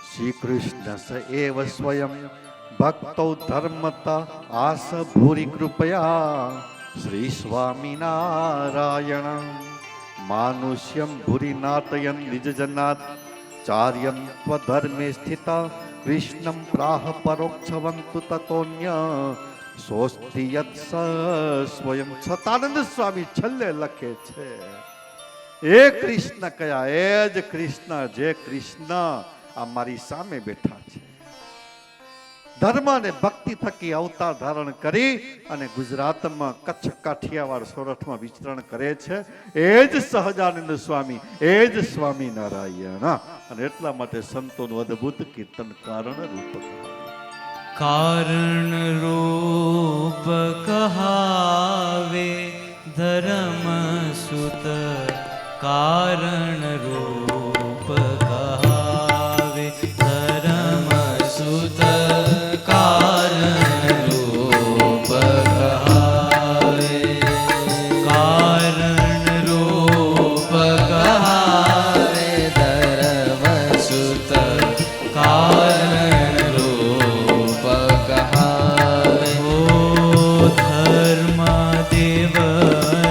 Speaker 3: શ્રી કૃષ્ણ સ એવ સ્વયં ભક્તો ધર્મતા આસ ભૂરી કૃપયા શ્રી સ્વામિનારાયણ માનુષ્યમ ભૂરી નાટયન નિજ જનાત ચાર્યમ ત્વધર્મે સ્થિતા કૃષ્ણમ પ્રાહ પરોક્ષવંતુ તતોન્ય સોસ્તિ યત સ્વયં. સતાનંદ સ્વામી છેલ્લે લખે છે, એ કૃષ્ણ કયા? એ જ કૃષ્ણ જે કૃષ્ણ આ મારી સામે બેઠા છે. ધર્મ અને ભક્તિ થકી અવતાર ધારણ કરી અને ગુજરાતમાં કચ્છ કાઠિયાવાડ સોરઠમાં વિચરણ કરે છે. એ જ સહજાનંદ સ્વામી, એ જ સ્વામિનારાયણ. અને એટલા માટે સંતોનું અદ્ભુત કીર્તન કારણ રૂપ
Speaker 1: કારણ રૂપ કહાવે ધર્મ સુત કારણ રૂપ કહાવે ધર્મ સુત કારણ રૂપ કહાવે કારણ રૂપ કહાવે ધર્મ સુત કારણ રૂપ કહાવે. ઓ ધર્મ દેવ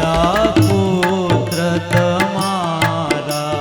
Speaker 1: આ પુત્ર તમારા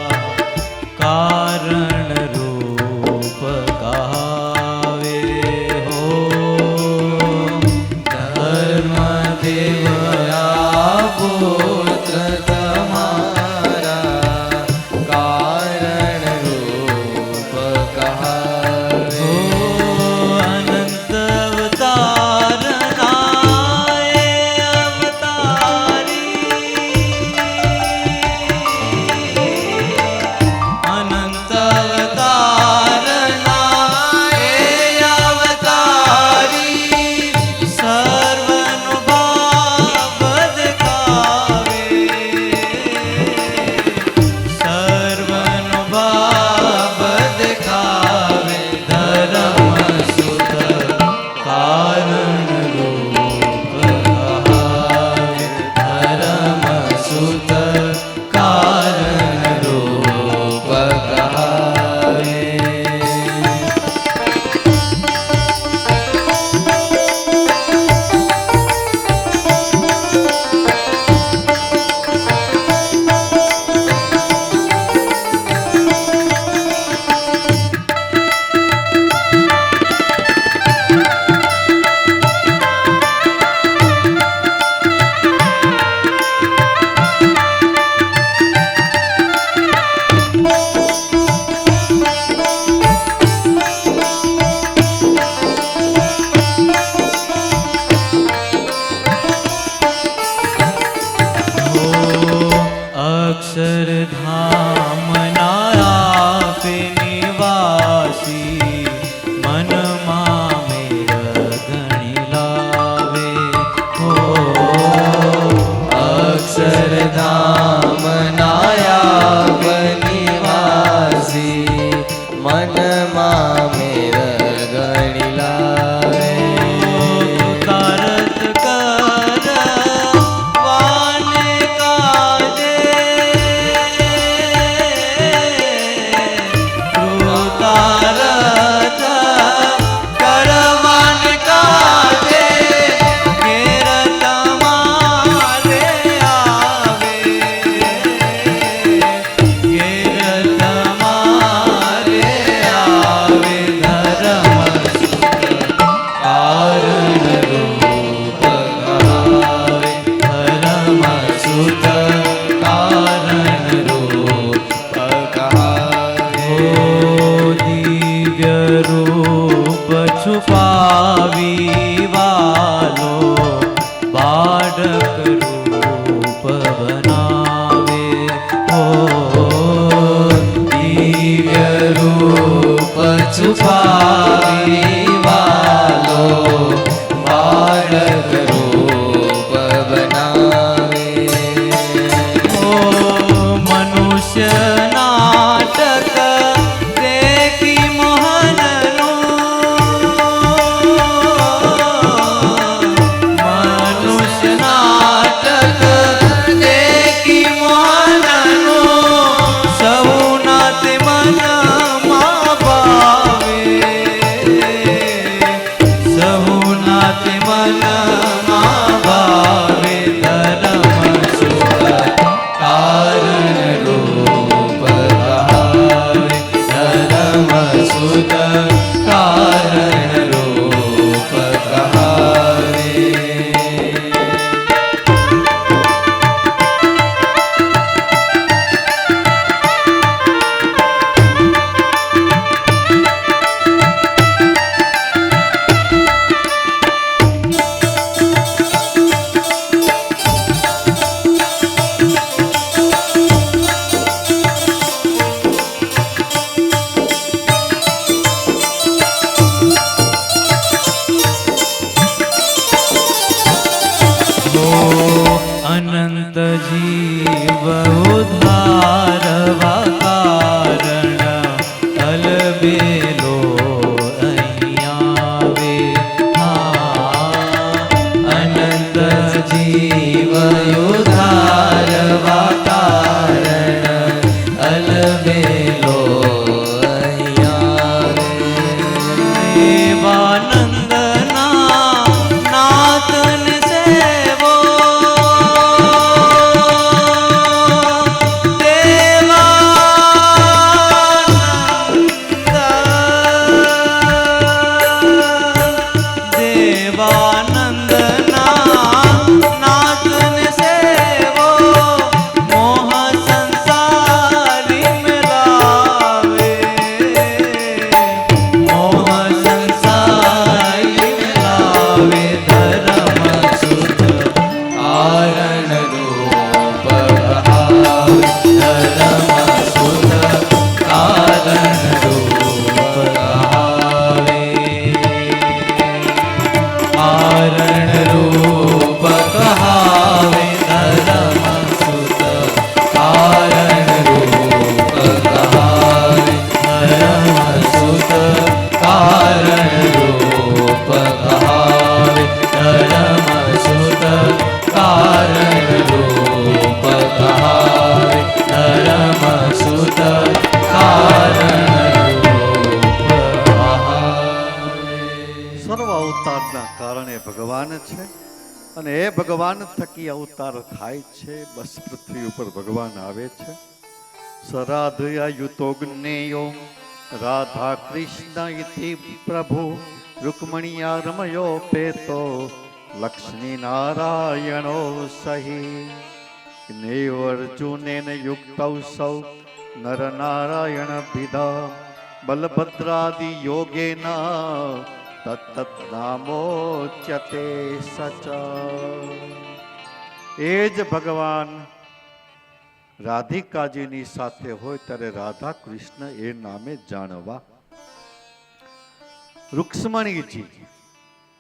Speaker 1: અક્ષરધામ નાપે નિવાસી મનમાં મેર ગણી લાવે હો અક્ષરધામ નાયાપ નિવાસી મનમાં મેર ગણી લાવે તારત કર વાને કાજે કૃતારત કરવાન કાજે ઘેર તમારે આવે ઘેર તમારે આવે ધર્મ કારણ રૂપ ગાવે ધર્મ સુત કારણ રૂપ ગાવે દિવ્ય રૂપ છુપાવી વાલો બાળક રૂપ બનાવે હો દિવ્ય રૂપ છુપાવી વાલો બાળક રૂપ બનાવે ઓ મનુષ્ય નાટક દેખી મોહનનું મનુષ્ય નાટક દેખી મોહનનું સૌના તે મનમાં ભાવે સૌના તે મનમાં ભાવે ધર્મ સુત કારણ રૂપ ગાવે ધર્મ સુત કારણ રૂપ ગાવે અનંત જીવ ઉદ્ધારવા કારણ અલબેલો અહીંયા આવે અનંત જીવ ઉદ્ધારવા કારણ અલબેલો અહીંયા આવે દેવાનંદના નાથન સેવો
Speaker 3: ભગવાન છે અને એ ભગવાન થકી અવતાર થાય છે. બસ પૃથ્વી ઉપર ભગવાન આવે છે. સરાધયાયુતો જ્ઞેયો રાધા કૃષ્ણ ઇતિ પ્રભુ રૂકમણિયા રમયો પેતો લક્ષ્મી નારાયણો સહી જ્ઞેયો અર્જુનેન યુક્તૌ સૌ નર નારાયણ ભિદા બલભદ્રાદિ યોગેના તત્તત નામોચ્યતે સચ. એ જ ભગવાન રાધિકાજીની સાથે હોય ત્યારે રાધા કૃષ્ણ એ નામે જાણવા. રૂક્ષ્મણીજી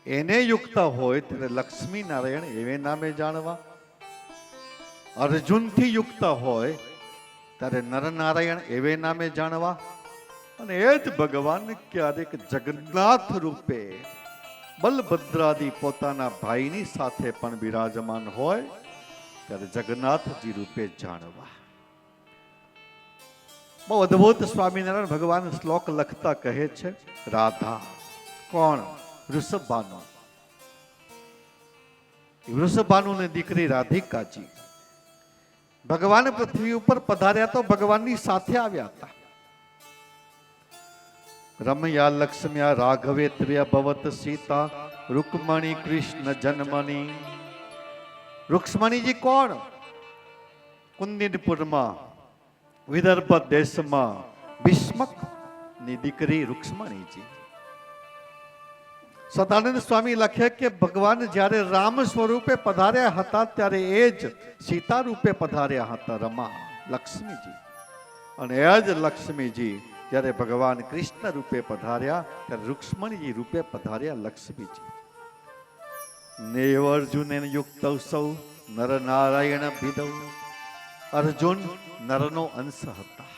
Speaker 3: એને યુક્ત હોય ત્યારે લક્ષ્મી નારાયણ એવે નામે જાણવા. અર્જુનથી યુક્ત હોય ત્યારે નરનારાયણ એવે નામે જાણવા. અને એ જ ભગવાન ક્યારેક જગન્નાથ રૂપે બલભદ્રાદિ પોતાના ભાઈની સાથે પણ બિરાજમાન હોય ત્યારે જગન્નાથજી રૂપે જાણવા. બહુ અદ્ભુત સ્વામિનારાયણ ભગવાન શ્લોક લખતા કહે છે, રાધા કોણ? વૃષભાનુ. વૃષભાનુની દીકરી રાધિકાજી ભગવાન પૃથ્વી ઉપર પધાર્યા તો ભગવાનની સાથે આવ્યા હતા. રમયા લક્ષ્મ્યા રાઘવેત્ર્ય ભવત સીતા રૂકમણી કૃષ્ણ જન્મની. રૂક્ષ્મણીજી કોણ? કુંદીનપુરમાં વિદર્ભ દેશમાં ભીષ્મક ની દીકરી રૂક્ષ્મણીજી. સદાનંદ સ્વામી લખે કે ભગવાન જ્યારે રામ સ્વરૂપે પધાર્યા હતા ત્યારે એ જ સીતા રૂપે પધાર્યા હતા રમા લક્ષ્મીજી. અને એ જ લક્ષ્મીજી જ્યારે ભગવાન કૃષ્ણ રૂપે પધાર્યા ત્યારે રૂક્ષ્મણીજી રૂપે પધાર્યા લક્ષ્મીજી. નેવ અર્જુન યુક્ત સૌ નર નારાયણ ભીદવ. અર્જુન નરનો અંશ હતા.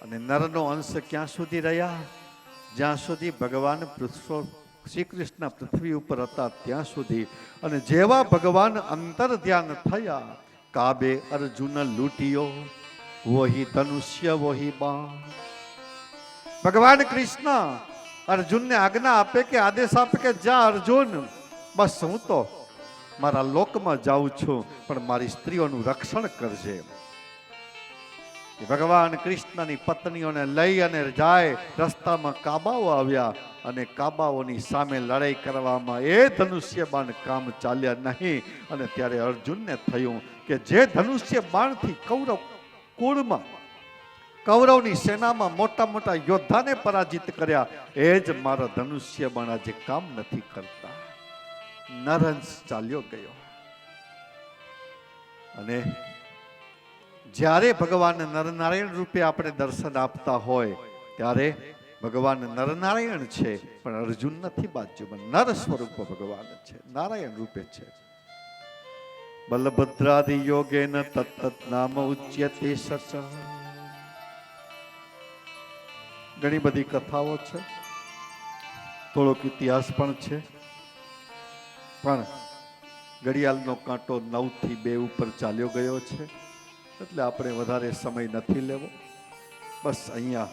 Speaker 3: અને નરનો અંશ ક્યાં સુધી રહ્યા? જ્યાં સુધી ભગવાન શ્રી કૃષ્ણ પૃથ્વી ઉપર હતા ત્યાં સુધી. અને જેવા ભગવાન અંતર ધ્યાન થયા, કાબે અર્જુન લૂંટ્યો વહી ધનુષ્ય વહી બાણ. ભગવાન કૃષ્ણ અર્જુનને આજ્ઞા આપે કે આદેશ આપે કે જા અર્જુન, બસ હું તો મારા લોકમાં જાઉં છું પણ મારી સ્ત્રીઓનું રક્ષણ કરજે. ભગવાન કૃષ્ણની પત્નીઓને લઈ અને જાય. રસ્તામાં કાબાઓ આવ્યા અને કાબાઓની સામે લડાઈ કરવામાં એ ધનુષ્ય બાણ કામ ચાલ્યા નહીં. અને ત્યારે અર્જુનને થયું કે જે ધનુષ્ય બાણથી કુળમાં કૌરવની સેનામાં મોટા મોટા યોદ્ધાને પરાજિત કર્યા, એ જ મારા ધનુષ્ય બાણ આજે કામ નથી કરતા. નરહંસ ચાલ્યો ગયો. અને જ્યારે ભગવાન નરનારાયણ રૂપે આપણે દર્શન આપતા હોય ત્યારે ભગવાન નરનારાયણ છે પણ અર્જુન નથી બાજુમાં. નર સ્વરૂપ ભગવાન છે, નારાયણ રૂપે છે. બલભદ્રાદિ યોગેન તત્તત નામ ઉચ્યતે સસ. ઘણી બધી કથાઓ છે, થોડોક ઇતિહાસ પણ છે, પણ ઘડિયાળનો કાંટો 9 થી 2 ઉપર ચાલ્યો ગયો છે એટલે આપણે વધારે સમય નથી લેવો. બસ અહીંયા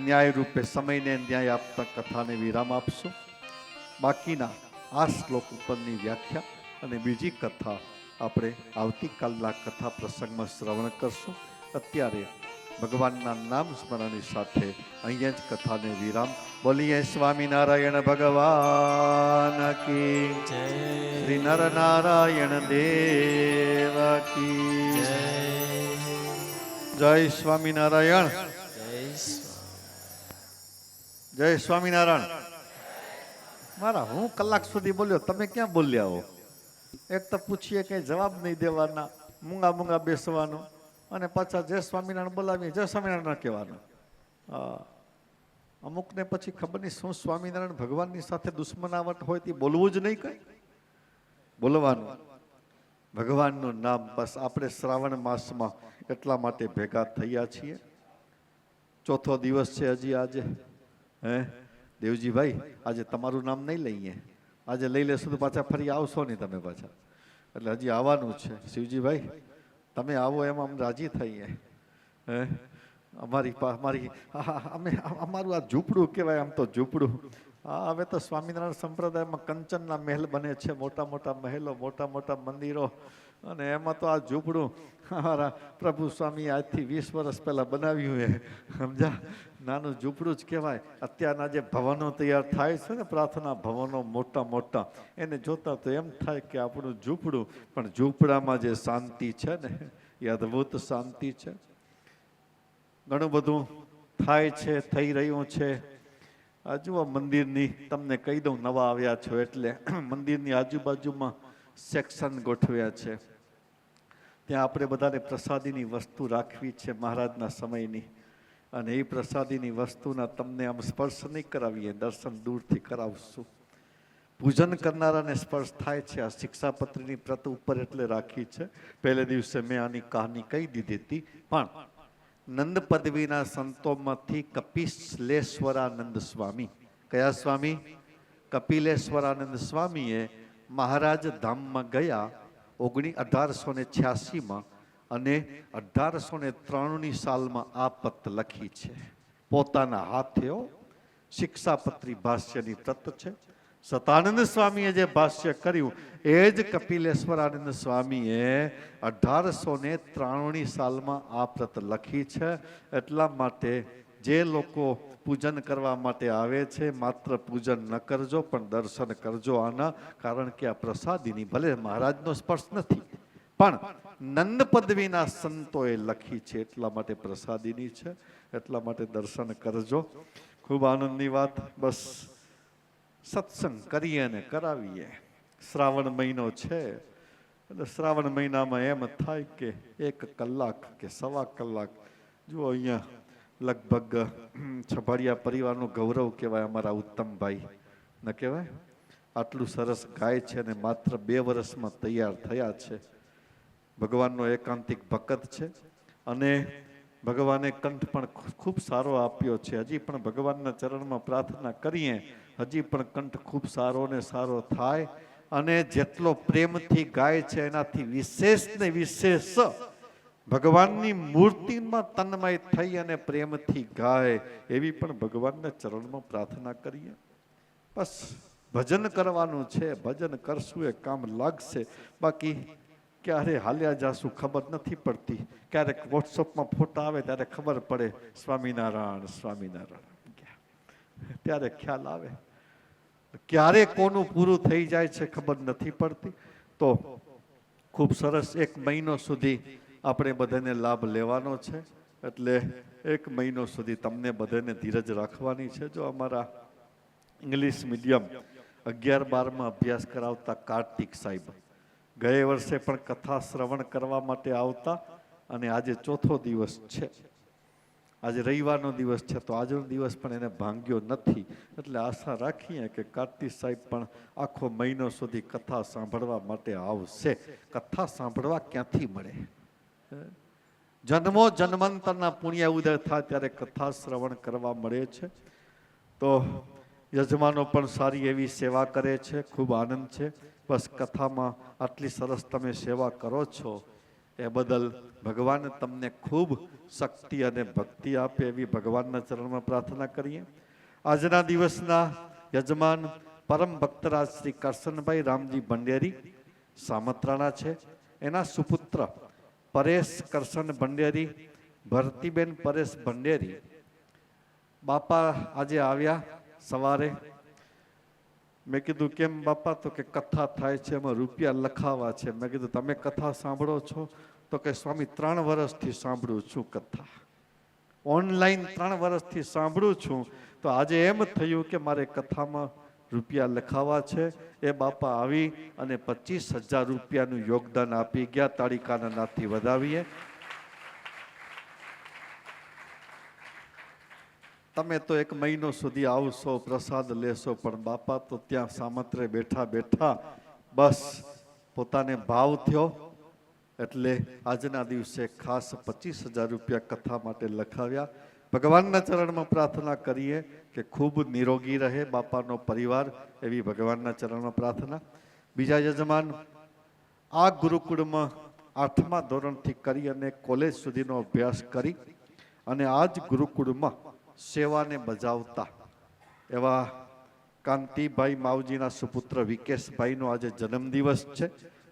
Speaker 3: ન્યાય રૂપે સમયને ન્યાય આપતા કથાને વિરામ આપશું. બાકીના આ શ્લોક ઉપરની વ્યાખ્યા અને બીજી કથા આપણે આવતીકાલના કથા પ્રસંગમાં શ્રવણ કરશું. અત્યારે ભગવાનના નામ સ્મરણની સાથે અહીંયા જ કથાને વિરામ. બોલીએ સ્વામિનારાયણ ભગવાન કી જય. શ્રી નરનારાયણ દેવ કી જય. જય સ્વામિનારાયણ. જય સ્વામિનારાયણ. મારા હું કલાક સુધી બોલ્યો, તમે ક્યાં બોલ્યા હો? એક તો પૂછીએ કઈ જવાબ નહીં દેવાના, મૂંગા મૂંગા બેસવાનું, અને પાછા જય સ્વામિનારાયણ બોલાવીએ જય સ્વામિનારાયણ કહેવાનું. અમુકને પછી ખબર નહીં શું સ્વામિનારાયણ ભગવાનની સાથે દુશ્મનાવટ હોય તે બોલવું જ નહીં, કઈ બોલવાનું. ભગવાનનું નામ બસ આપણે શ્રાવણ માસમાં એટલા માટે ભેગા થયા છીએ. 4થો દિવસ છે હજી આજે. હે દેવજીભાઈ, આજે તમારું નામ નહીં લઈએ, આજે લઈ લેશું તો પાછા ફરી આવશો નહીં તમે પાછા, એટલે હજી આવવાનું છે. શિવજીભાઈ તમે આવો એમાં અમે રાજી થઈએ. હે અમારું આ ઝૂંપડું કહેવાય, આમ તો ઝૂંપડું. હા, હવે તો સ્વામિનારાયણ સંપ્રદાયમાં કંચનના મહેલ બને છે, મોટા મોટા મહેલો, મોટા મોટા મંદિરો, અને એમાં તો આ ઝૂંપડું અમારા પ્રભુ સ્વામી આજથી 20 વર્ષ પહેલા બનાવ્યું. એ સમજા, નાનું ઝૂંપડું જ કહેવાય. અત્યારના જે ભવનો તૈયાર થાય છે ને, પ્રાર્થના ભવનો મોટા મોટા, એને જોતા તો એમ થાય કે આપણું ઝૂંપડું, પણ ઝૂંપડામાં જે શાંતિ છે ને એ અદ્ભુત શાંતિ છે. ઘણું બધું થાય છે, થઈ રહ્યું છે. આ જુઓ મંદિરની, તમને કહી દઉં નવા આવ્યા છો એટલે મંદિરની આજુબાજુમાં સેક્શન ગોઠવ્યા છે. ત્યાં આપણે બધાને પ્રસાદીની વસ્તુ રાખવી છે મહારાજના સમયની, અને એ પ્રસાદીની વસ્તુના તમને આમ સ્પર્શ નહીં કરાવીએ, દર્શન દૂરથી કરાવશું. પૂજન કરનારાને સ્પર્શ થાય છે. આ શિક્ષાપત્રીની પ્રત ઉપર એટલે રાખી છે. પહેલે દિવસે મેં આની કહાની કહી દીધી હતી, પણ નંદ પદવીના સંતોમાંથી કપિલેશ્વરાનંદ સ્વામી, કયા સ્વામી? કપિલેશ્વરાનંદ સ્વામીએ મહારાજ ધામમાં ગયા 1886માં, અને 1893ની સાલમાં આ પત લખી છે પોતાના હાથે. શિક્ષાપત્રી ભાષ્યની પ્રત છે. સતાનંદ સ્વામીએ જે ભાષ્ય કર્યું એ જ કપિલેશ્વરાનંદ સ્વામીએ 1893ની સાલમાં આ પ્રત લખી છે. એટલા માટે જે લોકો પૂજન કરવા માટે આવે છે, માત્ર પૂજન ન કરજો પણ દર્શન કરજો આના, કારણ કે આ પ્રસાદીની ભલે મહારાજનો સ્પર્શ નથી પણ નંદ પદવીના સંતોએ લખી છે, એટલા માટે પ્રસાદીની છે. એટલા માટે દર્શન કરજો. ખૂબ આનંદની વાત. બસ સત્સંગ કરીએ ને કરાવીએ. શ્રાવણ મહિનો છે એટલે શ્રાવણ મહિનામાં એમ થાય કે 1 કલાક કે 1.25 કલાક, જુઓ અહીંયા લગભગ છભાડિયા પરિવારનું ગૌરવ કહેવાય અમારા ઉત્તમભાઈ, ન કહેવાય? આટલું સરસ ગાય છે ને માત્ર 2 વર્ષમાં તૈયાર થયા છે. ભગવાનનો એકાંતિક ભક્ત છે અને ભગવાને કંઠ પણ ખૂબ સારો આપ્યો છે. હજી પણ ભગવાનના ચરણમાં પ્રાર્થના કરીએ, હજી પણ કંઠ ખૂબ સારો ને સારો થાય, અને જેટલો પ્રેમથી ગાય છે એનાથી વિશેષ ને વિશેષ ભગવાનની મૂર્તિમાં તન્મય થઈ અને પ્રેમથી ગાય, એવી પણ ભગવાનના ચરણમાં પ્રાર્થના કરીએ. બસ ભજન કરવાનું છે. ભજન કરશું એ કામ લાગશે. બાકી ક્યારે હાલ્યા જાશું ખબર નથી પડતી. ક્યારેક વોટ્સઅપમાં ફોટા આવે ત્યારે ખબર પડે સ્વામિનારાયણ સ્વામિનારાયણ, ત્યારે ખ્યાલ આવે. ક્યારે કોનું પૂરું થઈ જાય છે ખબર નથી પડતી. તો ખૂબ સરસ 1 મહિનો સુધી આપણે બધાને લાભ લેવાનો છે. એટલે 1 મહિનો સુધી તમને બધાને ધીરજ રાખવાની છે. જો અમારા ઇંગ્લિશ મીડિયમ 11-12માં અભ્યાસ કરાવતા કાર્તિક સાહેબ ગયે વર્ષે પણ કથા શ્રવણ કરવા માટે આવતા, અને આજે 4થો દિવસ છે. આજે રવિવારનો દિવસ છે તો આજનો દિવસ પણ એને ભાંગ્યો નથી. એટલે આશા રાખીએ કે કાર્તિક સાહેબ પણ આખો મહિનો સુધી કથા સાંભળવા માટે આવશે. કથા સાંભળવા ક્યાંથી મળે? જન્મો જન્માંતરના પુણ્ય ઉદય થાય ત્યારે કથા શ્રવણ કરવા મળે છે. તો યજમાનો પણ સારી એવી સેવા કરે છે. ખૂબ આનંદ છે. બસ કથામાં આટલી સરસ તમે સેવા કરો છો એ બદલ ભગવાન તમને ખૂબ શક્તિ અને ભક્તિ આપે એવી ભગવાનના ચરણમાં પ્રાર્થના કરીએ. આજના દિવસના યજમાન પરમ ભક્તરાજ શ્રી કરશનભાઈ રામજી ભંડેરી સામત્રાણા છે. એના સુપુત્ર પરેશ કરશન ભંડેરી, ભરતીબેન પરેશ ભંડેરી. બાપા આજે આવ્યા સવારે. મેં કીધું કેમ બાપા? તો કે કથા થાય છે એમાં રૂપિયા લખાવા છે. મેં કીધું તમે કથા સાંભળો છો? તો કે સ્વામી 3 વર્ષથી સાંભળું છું કથા, ઓનલાઈન 3 વર્ષથી સાંભળું છું. તો આજે એમ થયું કે મારે કથામાં રૂપિયા લખાવા છે. એ બાપા આવી અને 25,000 રૂપિયાનું યોગદાન આપી ગયા. તાળીકાના નાથથી વધાવીએ. તમે તો 1 મહિનો સુધી આવશો, પ્રસાદ લેશો, પણ બાપા તો ત્યાં સામત્રે બેઠા બેઠા બસ પોતાને ભાવ થયો એટલે આજના દિવસે ખાસ 25,000 રૂપિયા કથા માટે લખાવ્યા. ભગવાનના ચરણમાં પ્રાર્થના કરીએ કે ખૂબ નિરોગી રહે બાપાનો પરિવાર, એવી ભગવાનના ચરણમાં પ્રાર્થના. બીજા યજમાન આ ગુરુકુળમાં 8મા ધોરણથી કરી અને કોલેજ સુધીનો અભ્યાસ કરી અને આ જ ગુરુકુળમાં સેવાને બજાવતા એવા કાંતિભાઈ માવજીના સુપુત્ર વિકેશભાઈનો આજે જન્મદિવસ છે.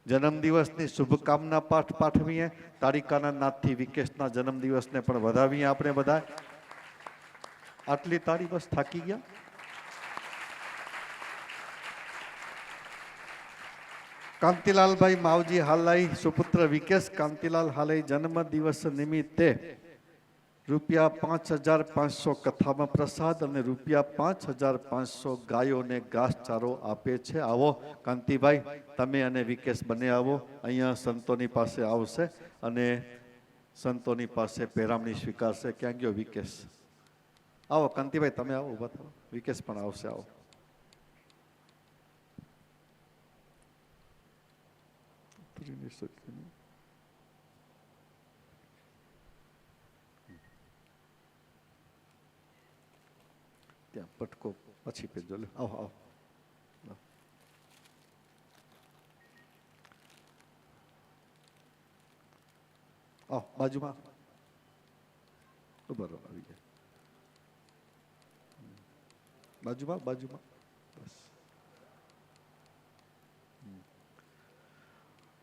Speaker 3: જન્મદિવસની શુભકામના પાઠવીએ. તારીકાના નાથથી વિકેશના જન્મદિવસને પણ વધાવીએ આપણે બધા. આટલી તારી બસ થાકી ગયા. કાંતિલાલભાઈ માવજી હાલાઈ સુપુત્ર વિકેશ કાંતિલાલ હાલાઈ જન્મદિવસ નિમિત્તે રૂપિયા 5,500 કથામાં પ્રસાદ અને રૂપિયા 5,500 ગાયોને ઘાસચારો આપે છે. આવો કાંતિભાઈ, તમે અને વિકેશ બંને આવો, અહીંયા સંતોની પાસે આવશે અને સંતોની પાસે પેરામણી સ્વીકારશે. ક્યાં ગયો વિકેશ? આવો કાંતિભાઈ, તમે આવો, ઊભા થાઓ. વિકેશ પણ આવશે, આવો. ત્યાં પટકો પછી પેજો લે. આવો આવો. આવો બાજુમાં. બરોબર, આવી ગયા. બાજુમાં બાજુમાં બસ.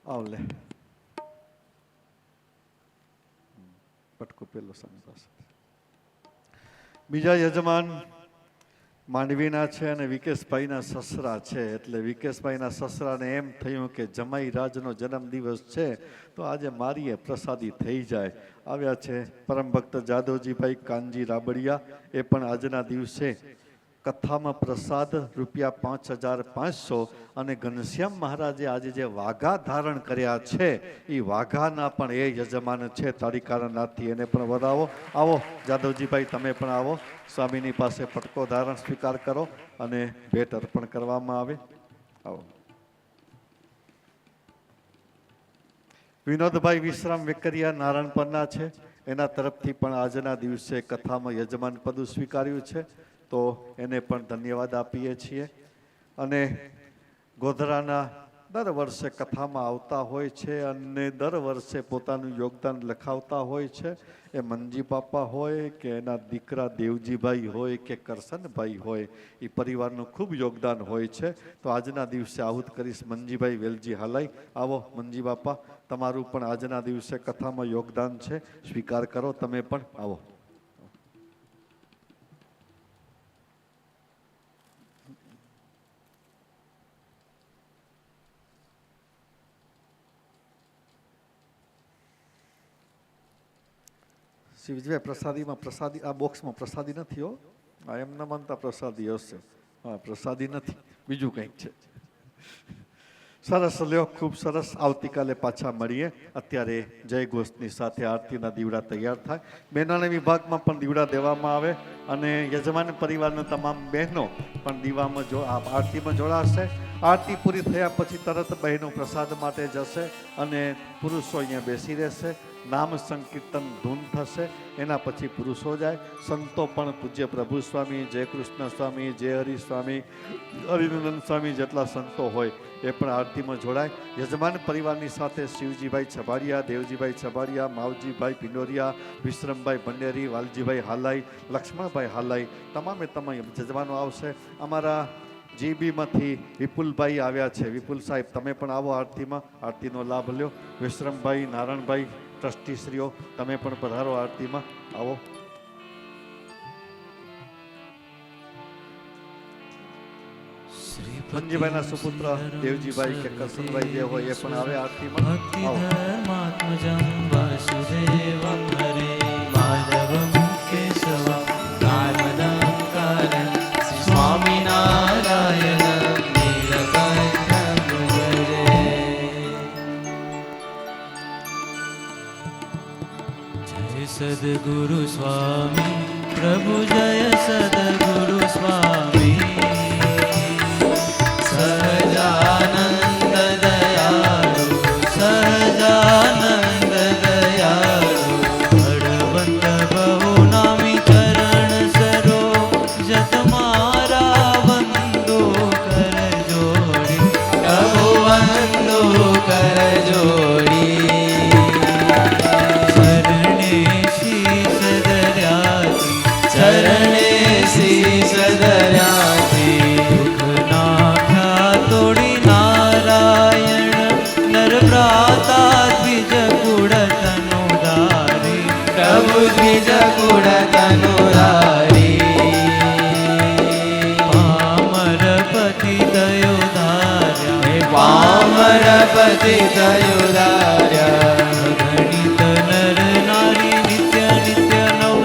Speaker 3: આવ લે. પટકો પેલો સામે પાસે. બીજા યજમાન માંડવીના છે અને વિકેશભાઈના સસરા છે. એટલે વિકેશભાઈના સસરાને એમ થયું કે જમાઈ રાજનો જન્મદિવસ છે તો આજે મારીએ પ્રસાદી થઈ જાય. આવ્યા છે પરમ ભક્ત જાદવજીભાઈ કાનજી રાબડિયા. એ પણ આજના દિવસે કથામાં પ્રસાદ રૂપિયા 5,500 અને ઘનશ્યામ મહારાજે આજે જે વાઘા ધારણ કર્યા છે એ વાઘાના પણ એ યજમાન છે તાળીકારનાથથી. એને પણ વધાવો. આવો જાદવજીભાઈ, તમે પણ આવો. સ્વામીની પાસે પટકો ધારણ સ્વીકાર કરો અને ભેટ અર્પણ કરવામાં આવે. આવો. વિનોદભાઈ વિશ્રામ વેકરિયા નારાયણપરના છે. એના તરફથી પણ આજના દિવસે કથામાં યજમાન પદ સ્વીકાર્યું છે તો એને પણ ધન્યવાદ આપીએ છીએ. અને ગોધરાના દર વર્ષે કથામાં આવતા હોય છે અને દર વર્ષે પોતાનું યોગદાન લખાવતા હોય છે. એ મનજી બાપા હોય કે એના દીકરા દેવજીભાઈ હોય કે કરશનભાઈ હોય, એ પરિવારનું ખૂબ યોગદાન હોય છે. તો આજના દિવસે આહુત કરીશ મનજીભાઈ વેલજી હાલાઈ. આવો મનજી બાપા, તમારું પણ આજના દિવસે કથામાં યોગદાન છે, સ્વીકાર કરો. તમે પણ આવો. શિવજીભાઈ, પ્રસાદીમાં પ્રસાદી આ બોક્સમાં પ્રસાદી નથી હો. આ એમ ન માનતા પ્રસાદી હશે. હા, પ્રસાદી નથી, બીજું કંઈક છે. સરસ લ્યો, ખૂબ સરસ. આવતીકાલે પાછા મળીએ. અત્યારે જય ઘોષની સાથે આરતીના દીવડા તૈયાર થાય. બહેનોના વિભાગમાં પણ દીવડા દેવામાં આવે અને યજમાન પરિવારના તમામ બહેનો પણ દીવામાં આરતીમાં જોડાશે. આરતી પૂરી થયા પછી તરત બહેનો પ્રસાદ માટે જશે અને પુરુષો અહીંયા બેસી રહેશે. નામ સંકીર્તન ધૂન થશે. એના પછી પુરુષો જાય. સંતો પણ પૂજ્ય પ્રભુ સ્વામી, જય કૃષ્ણ સ્વામી, જય હરિ સ્વામી, હરિનંદન સ્વામી જેટલા સંતો હોય એ પણ આરતીમાં જોડાય. યજમાન પરિવારની સાથે શિવજીભાઈ છબાડિયા, દેવજીભાઈ છબાડિયા, માવજીભાઈ પિંડોરિયા, વિશ્રમભાઈ ભંડેરી, વાલજીભાઈ હાલાઈ, લક્ષ્મણભાઈ હાલાઈ, તમામે તમામ યજમાનો આવશે. અમારા જીબીમાંથી વિપુલભાઈ આવ્યા છે. વિપુલ સાહેબ, તમે પણ આવો આરતીમાં, આરતીનો લાભ લ્યો. વિશ્રમભાઈ, નારાયણભાઈ ટ્રસ્ટીશ્રીઓ, તમે પણ પધારો આરતીમાં. આવો. મંજીભાઈના સુપુત્ર દેવજીભાઈ કે કરશનભાઈ જે હોય એ પણ આવે આરતીમાં.
Speaker 1: सद्गुरु स्वामी प्रभु जय सद्गुरु स्वामी सहजानंद दयालु सहजानंद दयालु भगवंत बहु नामी चरण सरो जत मारा वंदो कर जोड़ी प्रभु वंदो कर जोड़ी चरणे शीश धर्याथी दुख नाख्या तोड़ी नारायण नर भ्राता द्विज कुड़ तनुधारी प्रभु द्विज कुड़ तनुधारी पामरपति दयो धार्या पामरपति दयो धार्या गणित नर नारी नित्य नित्य नव